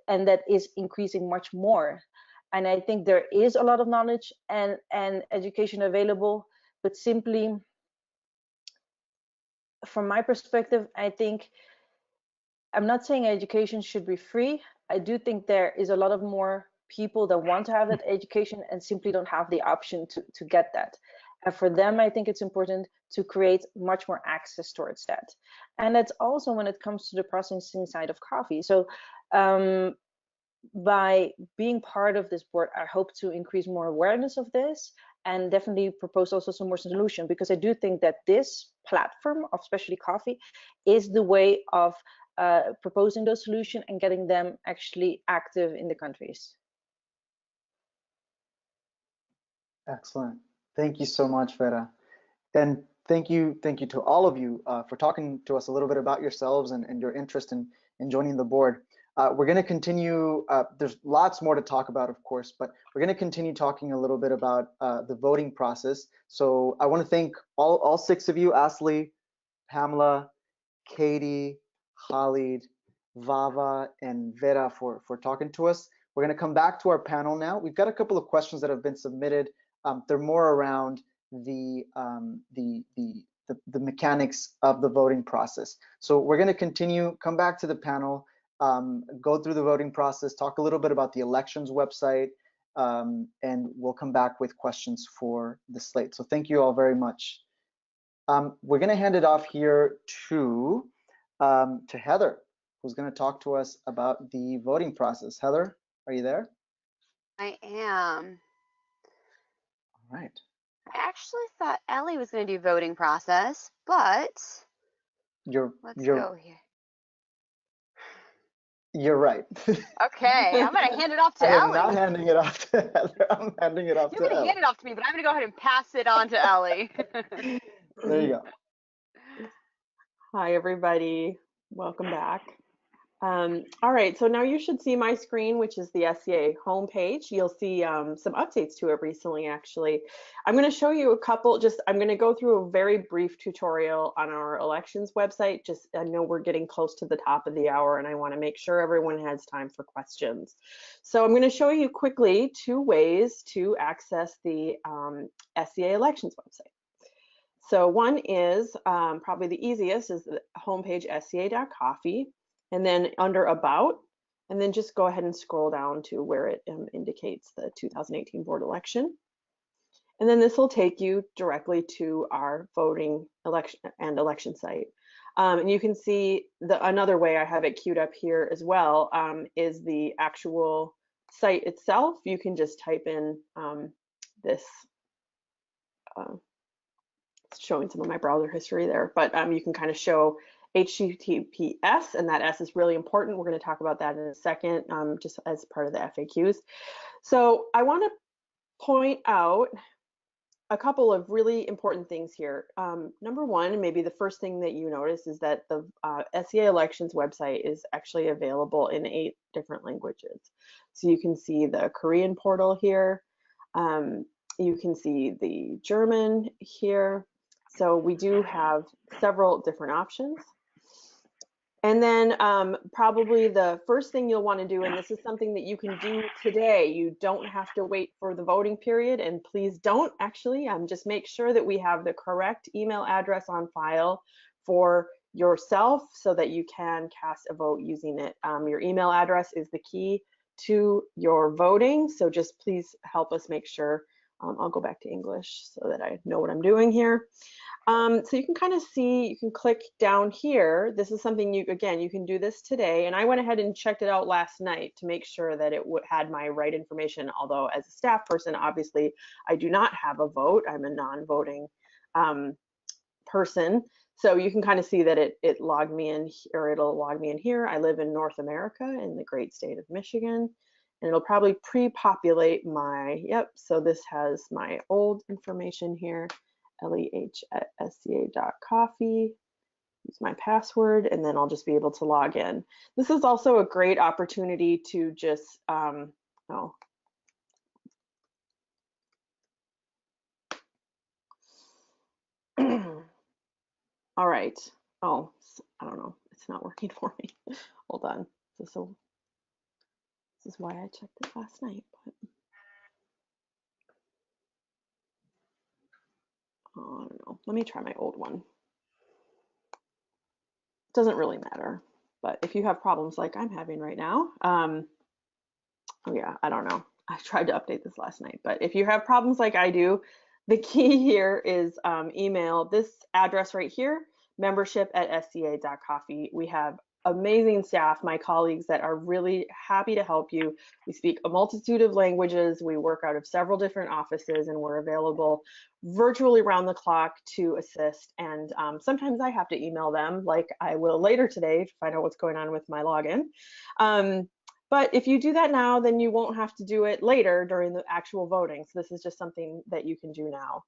and that is increasing much more. And I think there is a lot of knowledge and education available, but simply, from my perspective, I think, I'm not saying education should be free. I do think there is a lot of more people that want to have that education and simply don't have the option to get that. And for them, I think it's important to create much more access towards that. And that's also when it comes to the processing side of coffee. So by being part of this board, I hope to increase more awareness of this and definitely propose also some more solution, because I do think that this platform of specialty coffee is the way of proposing those solutions and getting them actually active in the countries. Excellent. Thank you so much, Vera. And thank you to all of you for talking to us a little bit about yourselves and your interest in joining the board. We're going to continue, there's lots more to talk about, of course, but we're going to continue talking a little bit about the voting process. So I want to thank all 6 of you, Asli, Pamela, Katie, Khalid, Vava, and Vera for talking to us. We're going to come back to our panel now. We've got a couple of questions that have been submitted. They're more around the mechanics of the voting process. So we're going to continue, come back to the panel, go through the voting process, talk a little bit about the elections website, and we'll come back with questions for the slate. So thank you all very much. We're going to hand it off here to Heather, who's going to talk to us about the voting process. Heather, are you there? I am. All right. I actually thought Ellie was going to do voting process, but let's go here. You're right. Okay, I'm going to hand it off to Ellie. I'm not handing it off to Heather. I'm handing it off to Ellie. You're going to hand it off to me, but I'm going to go ahead and pass it on to Ellie. There you go. Hi, everybody. Welcome back. All right, so now you should see my screen, which is the SCA homepage. You'll see some updates to it recently, actually. I'm going to show you a couple, I'm going to go through a very brief tutorial on our elections website. I know we're getting close to the top of the hour and I want to make sure everyone has time for questions. So I'm going to show you quickly 2 ways to access the SCA elections website. So one is probably the easiest is the homepage sca.coffee. And then under About, and then just go ahead and scroll down to where it indicates the 2018 board election. And then this will take you directly to our voting election site. And you can see another way I have it queued up here as well is the actual site itself. You can just type in this, it's showing some of my browser history there, but you can kind of show HTTPS, and that S is really important. We're going to talk about that in a second, just as part of the FAQs. So I want to point out a couple of really important things here. Number one, and maybe the first thing that you notice, is that the SCA elections website is actually available in 8 different languages. So you can see the Korean portal here. You can see the German here. So we do have several different options. And then probably the first thing you'll want to do, and this is something that you can do today, you don't have to wait for the voting period, and please don't actually, just make sure that we have the correct email address on file for yourself so that you can cast a vote using it. Your email address is the key to your voting, so just please help us make sure. I'll go back to English so that I know what I'm doing here. So you can kind of see, you can click down here. This is something you can do this today. And I went ahead and checked it out last night to make sure that it had my right information. Although as a staff person, obviously I do not have a vote. I'm a non-voting person. So you can kind of see that it logged me in, or it'll log me in here. I live in North America in the great state of Michigan. And it'll probably pre-populate my, so this has my old information here. leh@sca.coffee, use my password, and then I'll just be able to log in. This is also a great opportunity to just, all right. Oh, I don't know. It's not working for me. Hold on. This is why I checked it last night. But oh, I don't know. Let me try my old one. Doesn't really matter, but if you have problems like I'm having right now, oh yeah, I don't know. I tried to update this last night, but if you have problems like I do, the key here is email this address right here, membership@sca.coffee. We have amazing staff, my colleagues, that are really happy to help you. We speak a multitude of languages. We work out of several different offices, and we're available virtually around the clock to assist. And sometimes I have to email them, like I will later today, to find out what's going on with my login. But if you do that now, then you won't have to do it later during the actual voting. So this is just something that you can do now.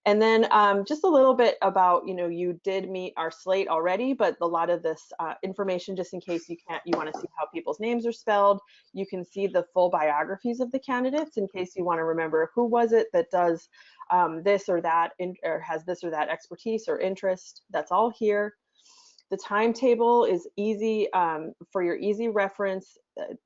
And then just a little bit about, you did meet our slate already, but a lot of this information, just in case you want to see how people's names are spelled, you can see the full biographies of the candidates in case you want to remember who was it that does this or that, or has this or that expertise or interest. That's all here. The timetable is easy for your easy reference.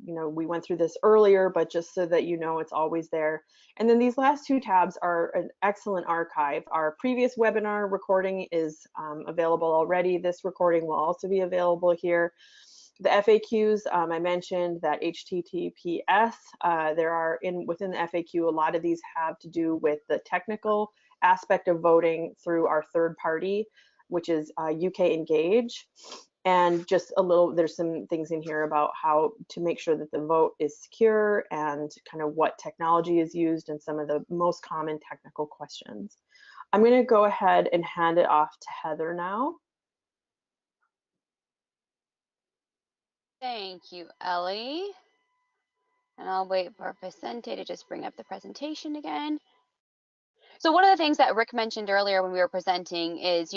We went through this earlier, but just so that you know, it's always there. And then these last two tabs are an excellent archive. Our previous webinar recording is available already. This recording will also be available here. The FAQs, I mentioned that HTTPS, within the FAQ, a lot of these have to do with the technical aspect of voting through our third party, which is UK Engage. And just there's some things in here about how to make sure that the vote is secure and kind of what technology is used and some of the most common technical questions. I'm going to go ahead and hand it off to Heather now. Thank you, Ellie. And I'll wait for Vicente to just bring up the presentation again. So one of the things that Rick mentioned earlier when we were presenting is,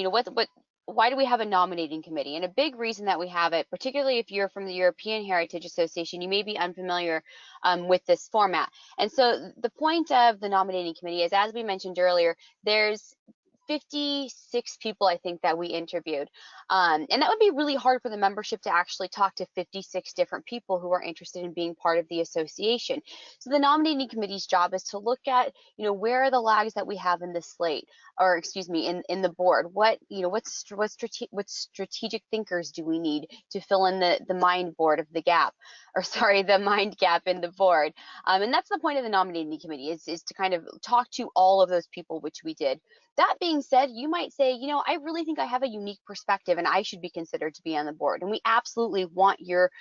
why do we have a nominating committee? And a big reason that we have it, particularly if you're from the European Heritage Association, you may be unfamiliar with this format. And so the point of the nominating committee is, as we mentioned earlier, there's 56 people, I think, that we interviewed. And that would be really hard for the membership to actually talk to 56 different people who are interested in being part of the association. So the nominating committee's job is to look at, where are the lags that we have in the slate, or excuse me, in the board? What strategic thinkers do we need to fill in the mind board of the gap, or sorry, the mind gap in the board? And that's the point of the nominating committee, is to kind of talk to all of those people, which we did. That being said, you might say, I really think I have a unique perspective and I should be considered to be on the board. And we absolutely want your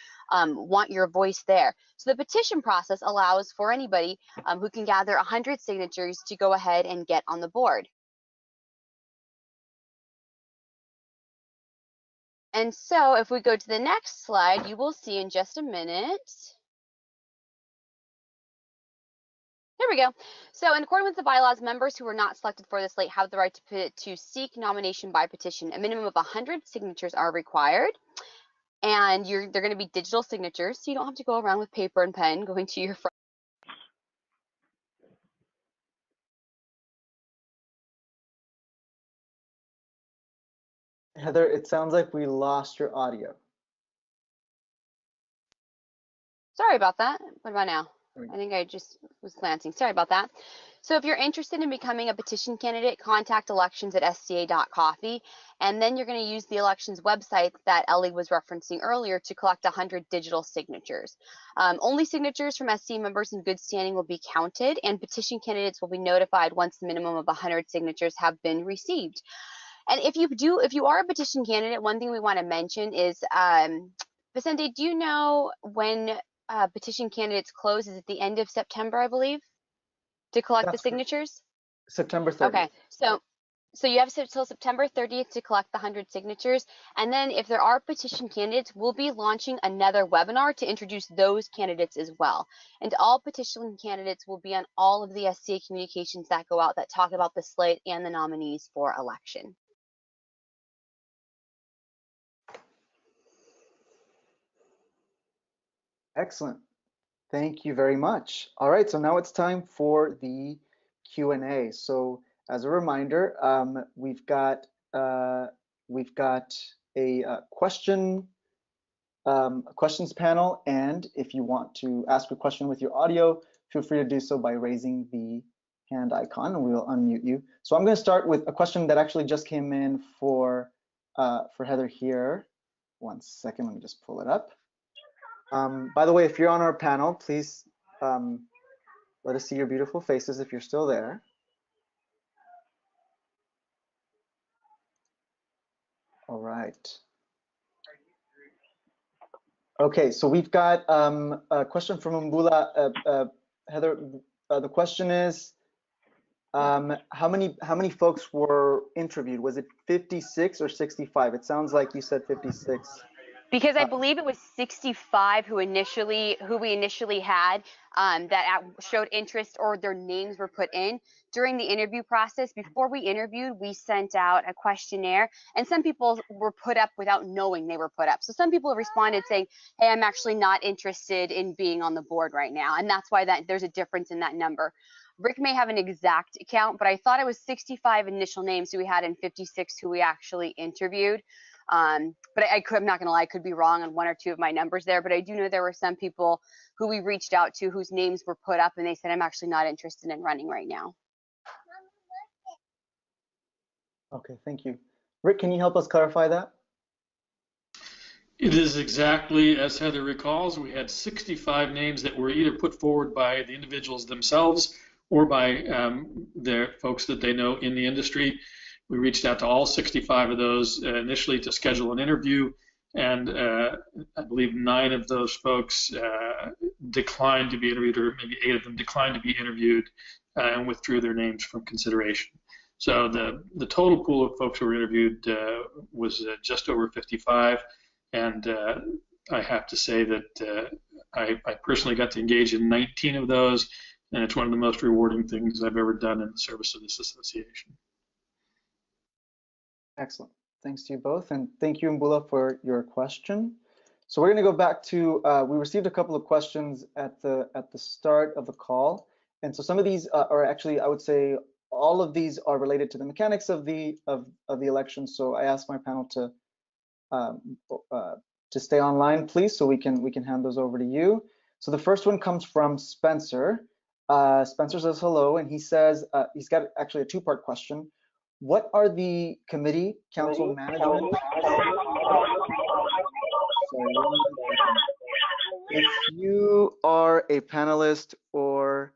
voice there. So the petition process allows for anybody who can gather 100 signatures to go ahead and get on the board. And so if we go to the next slide, you will see in just a minute. There we go. So in accordance with the bylaws, members who are not selected for the slate have the right to seek nomination by petition. A minimum of 100 signatures are required. And they're going to be digital signatures, so you don't have to go around with paper and pen going to your front. Heather, it sounds like we lost your audio. Sorry about that. What about now? I think I just was glancing. Sorry about that. So if you're interested in becoming a petition candidate, contact elections@sca.coffee, and then you're going to use the elections website that Ellie was referencing earlier to collect 100 digital signatures. Only signatures from SCA members in good standing will be counted, and petition candidates will be notified once the minimum of 100 signatures have been received. And if you are a petition candidate, one thing we want to mention is, Vicente, do you know when petition candidates close? Is it the end of September, I believe, to collect the signatures? September 30th. Okay, so you have till September 30th to collect the 100 signatures, and then if there are petition candidates, we'll be launching another webinar to introduce those candidates as well. And all petition candidates will be on all of the SCA communications that go out that talk about the slate and the nominees for election. Excellent. Thank you very much. All right, so now it's time for the Q&A. So as a reminder, we've got a questions panel, and if you want to ask a question with your audio, feel free to do so by raising the hand icon, and we'll unmute you. So I'm going to start with a question that actually just came in for Heather here. One second, let me just pull it up. By the way, if you're on our panel, please let us see your beautiful faces if you're still there. All right. Okay, so we've got a question from Mulla. Heather, the question is, how many folks were interviewed? Was it 56 or 65? It sounds like you said 56. Because I believe it was 65 who we initially had that showed interest or their names were put in during the interview process. Before we interviewed, we sent out a questionnaire, and some people were put up without knowing they were put up. So some people responded saying, hey, I'm actually not interested in being on the board right now. And that's why there's a difference in that number. Rick may have an exact count, but I thought it was 65 initial names who we had and 56 who we actually interviewed. But I'm not gonna lie, I could be wrong on one or two of my numbers there, but I do know there were some people who we reached out to whose names were put up and they said, I'm actually not interested in running right now. Okay, thank you. Rick, can you help us clarify that? It is exactly as Heather recalls. We had 65 names that were either put forward by the individuals themselves or by their folks that they know in the industry. We reached out to all 65 of those initially to schedule an interview, and I believe 9 of those folks declined to be interviewed, or maybe 8 of them declined to be interviewed and withdrew their names from consideration. So the total pool of folks who were interviewed was just over 55, and I have to say that I personally got to engage in 19 of those, and it's one of the most rewarding things I've ever done in the service of this association. Excellent. Thanks to you both, and thank you, Mulla, for your question. So we're going to go back to, we received a couple of questions at the start of the call, and so some of these are actually, I would say, all of these are related to the mechanics of the election. So I asked my panel to stay online, please, so we can hand those over to you. So the first one comes from Spencer. Spencer says hello, and he says he's got actually a two-part question. What are the committee, council, management? If you are a panelist or,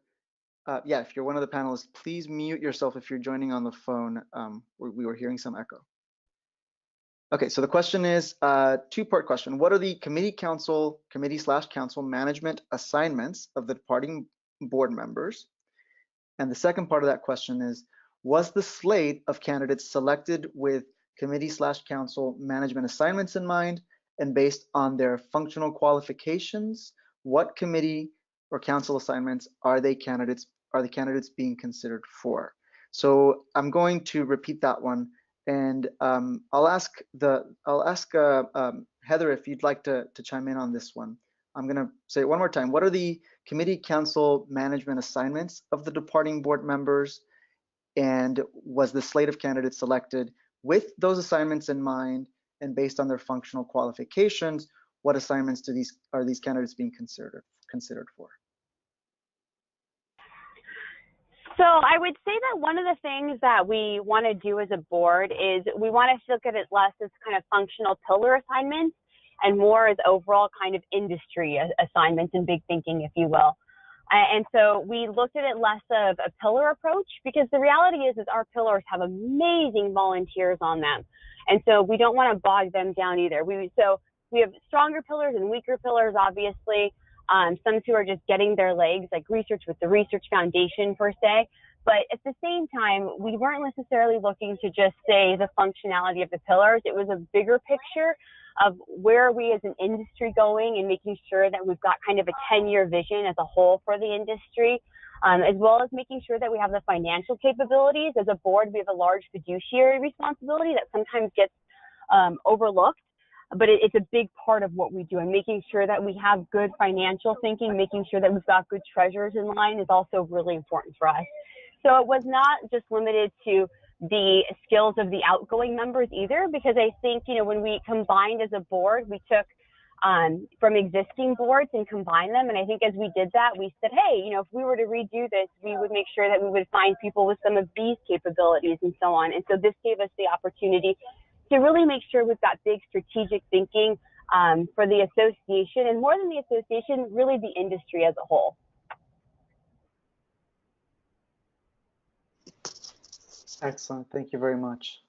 if you're one of the panelists, please mute yourself if you're joining on the phone. We were hearing some echo. Okay, so the question is two-part question. What are the committee/council management assignments of the departing board members? And the second part of that question is, was the slate of candidates selected with committee/council management assignments in mind and based on their functional qualifications? What committee or council assignments are the candidates being considered for? So I'm going to repeat that one, and I'll ask Heather if you'd like to chime in on this one. I'm going to say it one more time. What are the committee, council management assignments of the departing board members? And was the slate of candidates selected with those assignments in mind and based on their functional qualifications? what assignments are these candidates being considered for? So I would say that one of the things that we want to do as a board is we want to look at it less as kind of functional pillar assignments and more as overall kind of industry assignments and big thinking, if you will. And so we looked at it less of a pillar approach, because the reality is our pillars have amazing volunteers on them. And so we don't want to bog them down either. So we have stronger pillars and weaker pillars, obviously. Some who are just getting their legs, like research with the Research Foundation per se. But at the same time, we weren't necessarily looking to just say the functionality of the pillars. It was a bigger picture of where are we as an industry going, and making sure that we've got kind of a 10-year vision as a whole for the industry, as well as making sure that we have the financial capabilities. As a board, we have a large fiduciary responsibility that sometimes gets overlooked. But it's a big part of what we do, and making sure that we have good financial thinking, making sure that we've got good treasurers in line is also really important for us. So it was not just limited to the skills of the outgoing members either, because I think, when we combined as a board, we took from existing boards and combined them. And I think as we did that, we said, hey, if we were to redo this, we would make sure that we would find people with some of these capabilities and so on. And so this gave us the opportunity to really make sure we've got big strategic thinking for the association, and more than the association, really the industry as a whole. Excellent, thank you very much.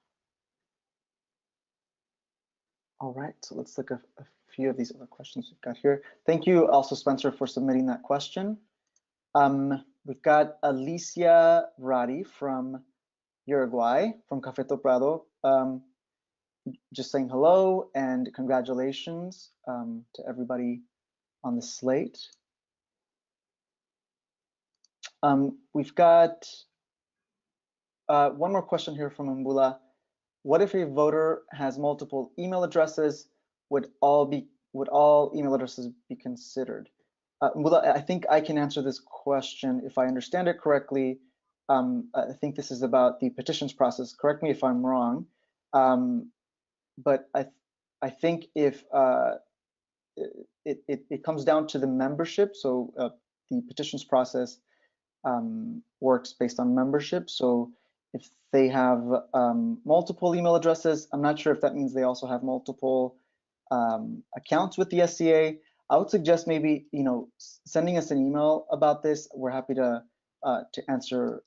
All right, so let's look at a few of these other questions we've got here. Thank you also, Spencer, for submitting that question. We've got Alicia Radi from Uruguay, from Cafeto Prado. Just saying hello and congratulations to everybody on the slate. We've got one more question here from Mulla. What if a voter has multiple email addresses? Would all email addresses be considered? Mulla, I think I can answer this question if I understand it correctly. I think this is about the petitions process. Correct me if I'm wrong. But I think if it comes down to the membership, so the petitions process works based on membership. So if they have multiple email addresses, I'm not sure if that means they also have multiple accounts with the SCA. I would suggest maybe sending us an email about this. We're happy to answer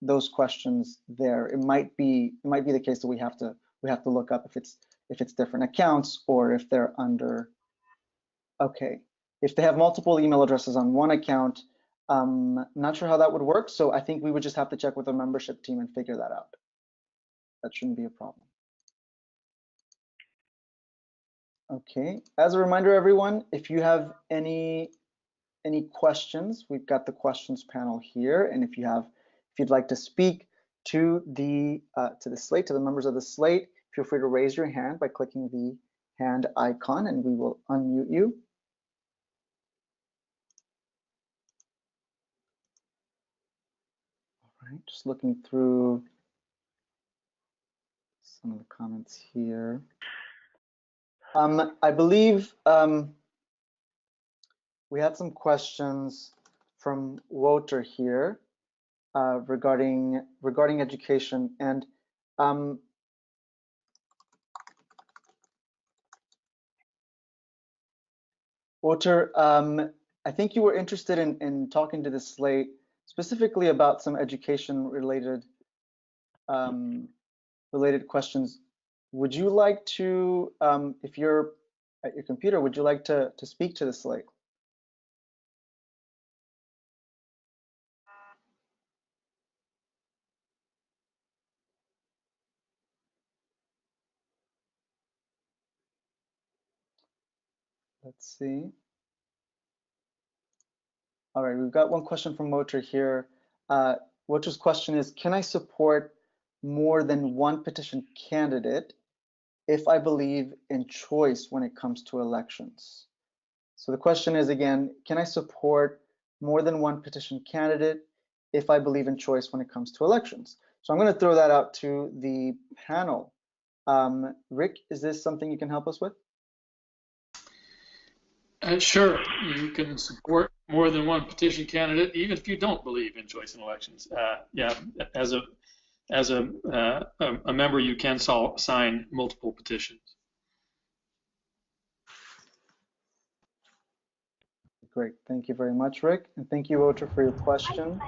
those questions there. It might be the case that we have to look up if it's different accounts, or if they're under. Okay, if they have multiple email addresses on one account, not sure how that would work. So I think we would just have to check with the membership team and figure that out. That shouldn't be a problem. Okay, as a reminder, everyone, if you have any questions, we've got the questions panel here, and if you'd like to speak to the slate, to the members of the slate, feel free to raise your hand by clicking the hand icon, and we will unmute you. All right, just looking through some of the comments here. I believe we had some questions from Woter here regarding education, and Woter, I think you were interested in talking to the slate specifically about some education related questions. Would you like to, if you're at your computer, would you like to speak to the slate? Let's see. All right, we've got one question from Woter here. Woter's question is, can I support more than one petition candidate if I believe in choice when it comes to elections? So the question is, again, can I support more than one petition candidate if I believe in choice when it comes to elections? So I'm going to throw that out to the panel. Rick, is this something you can help us with? Sure, you can support more than one petition candidate, even if you don't believe in choice in elections. Yeah, as a member, you can sign multiple petitions. Great, thank you very much, Rick, and thank you, Bettr, for your question.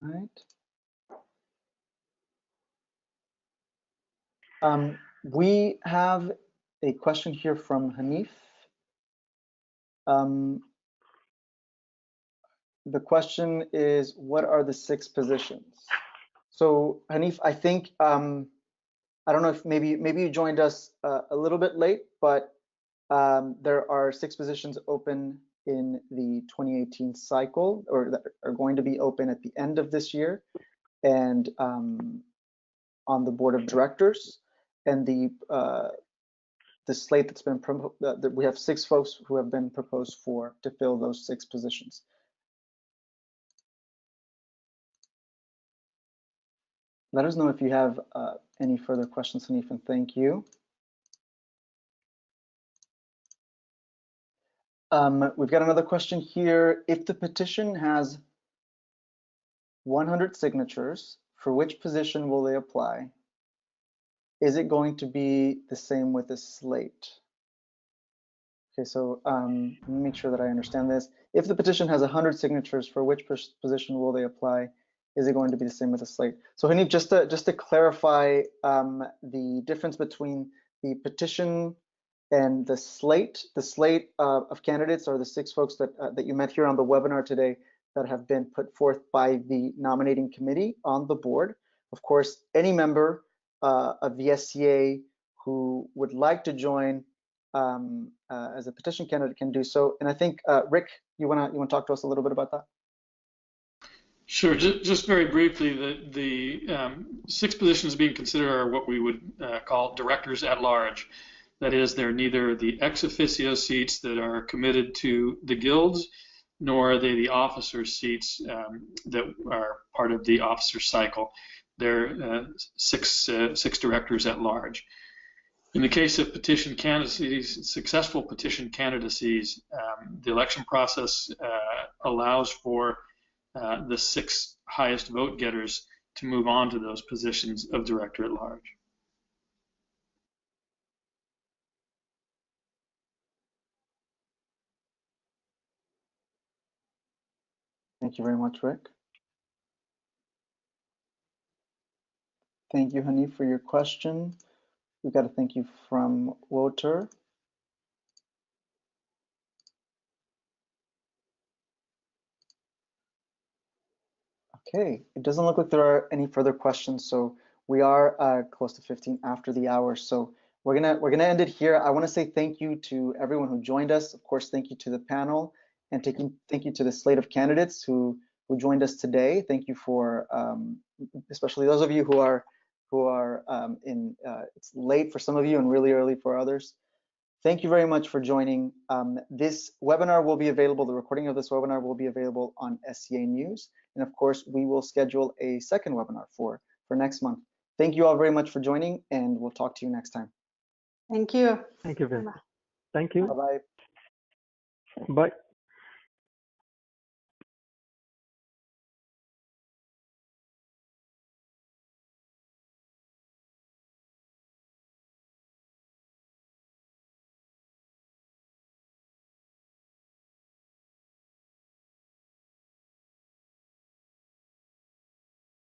All right. We have a question here from Hanif. The question is, what are the 6 positions? So Hanif, I think, I don't know if maybe you joined us a little bit late, but there are 6 positions open in the 2018 cycle, or that are going to be open at the end of this year, and on the board of directors. And the slate that's been we have 6 folks who have been proposed to fill those 6 positions. Let us know if you have any further questions, Hanif, and thank you. We've got another question here. If the petition has 100 signatures, for which position will they apply? Is it going to be the same with the slate? Okay, so let me make sure that I understand this. If the petition has 100 signatures, for which position will they apply? Is it going to be the same with the slate? So Hanif, just to clarify the difference between the petition and the slate of candidates are the 6 folks that you met here on the webinar today that have been put forth by the nominating committee on the board. Of course, any member of the SCA who would like to join as a petition candidate can do so. And I think Rick, you wanna talk to us a little bit about that? Sure. Just very briefly, the 6 positions being considered are what we would call directors at large. That is, they're neither the ex officio seats that are committed to the guilds, nor are they the officer seats that are part of the officer cycle. They're six directors at large. In the case of petition candidacies, successful petition candidacies, the election process allows for the 6 highest vote getters to move on to those positions of director at large. Thank you very much, Rick. Thank you, Hanif, for your question. We've got a thank you from Bettr. Okay, it doesn't look like there are any further questions, so we are close to 15 after the hour. So we're gonna end it here. I want to say thank you to everyone who joined us. Of course, thank you to the panel, and thank you to the slate of candidates who joined us today. Thank you for especially those of you who are it's late for some of you and really early for others. Thank you very much for joining. This webinar will be available, the recording of this webinar will be available on SCA News. And of course, we will schedule a second webinar for next month. Thank you all very much for joining, and we'll talk to you next time. Thank you. Thank you very much. Thank you. Bye-bye. Bye.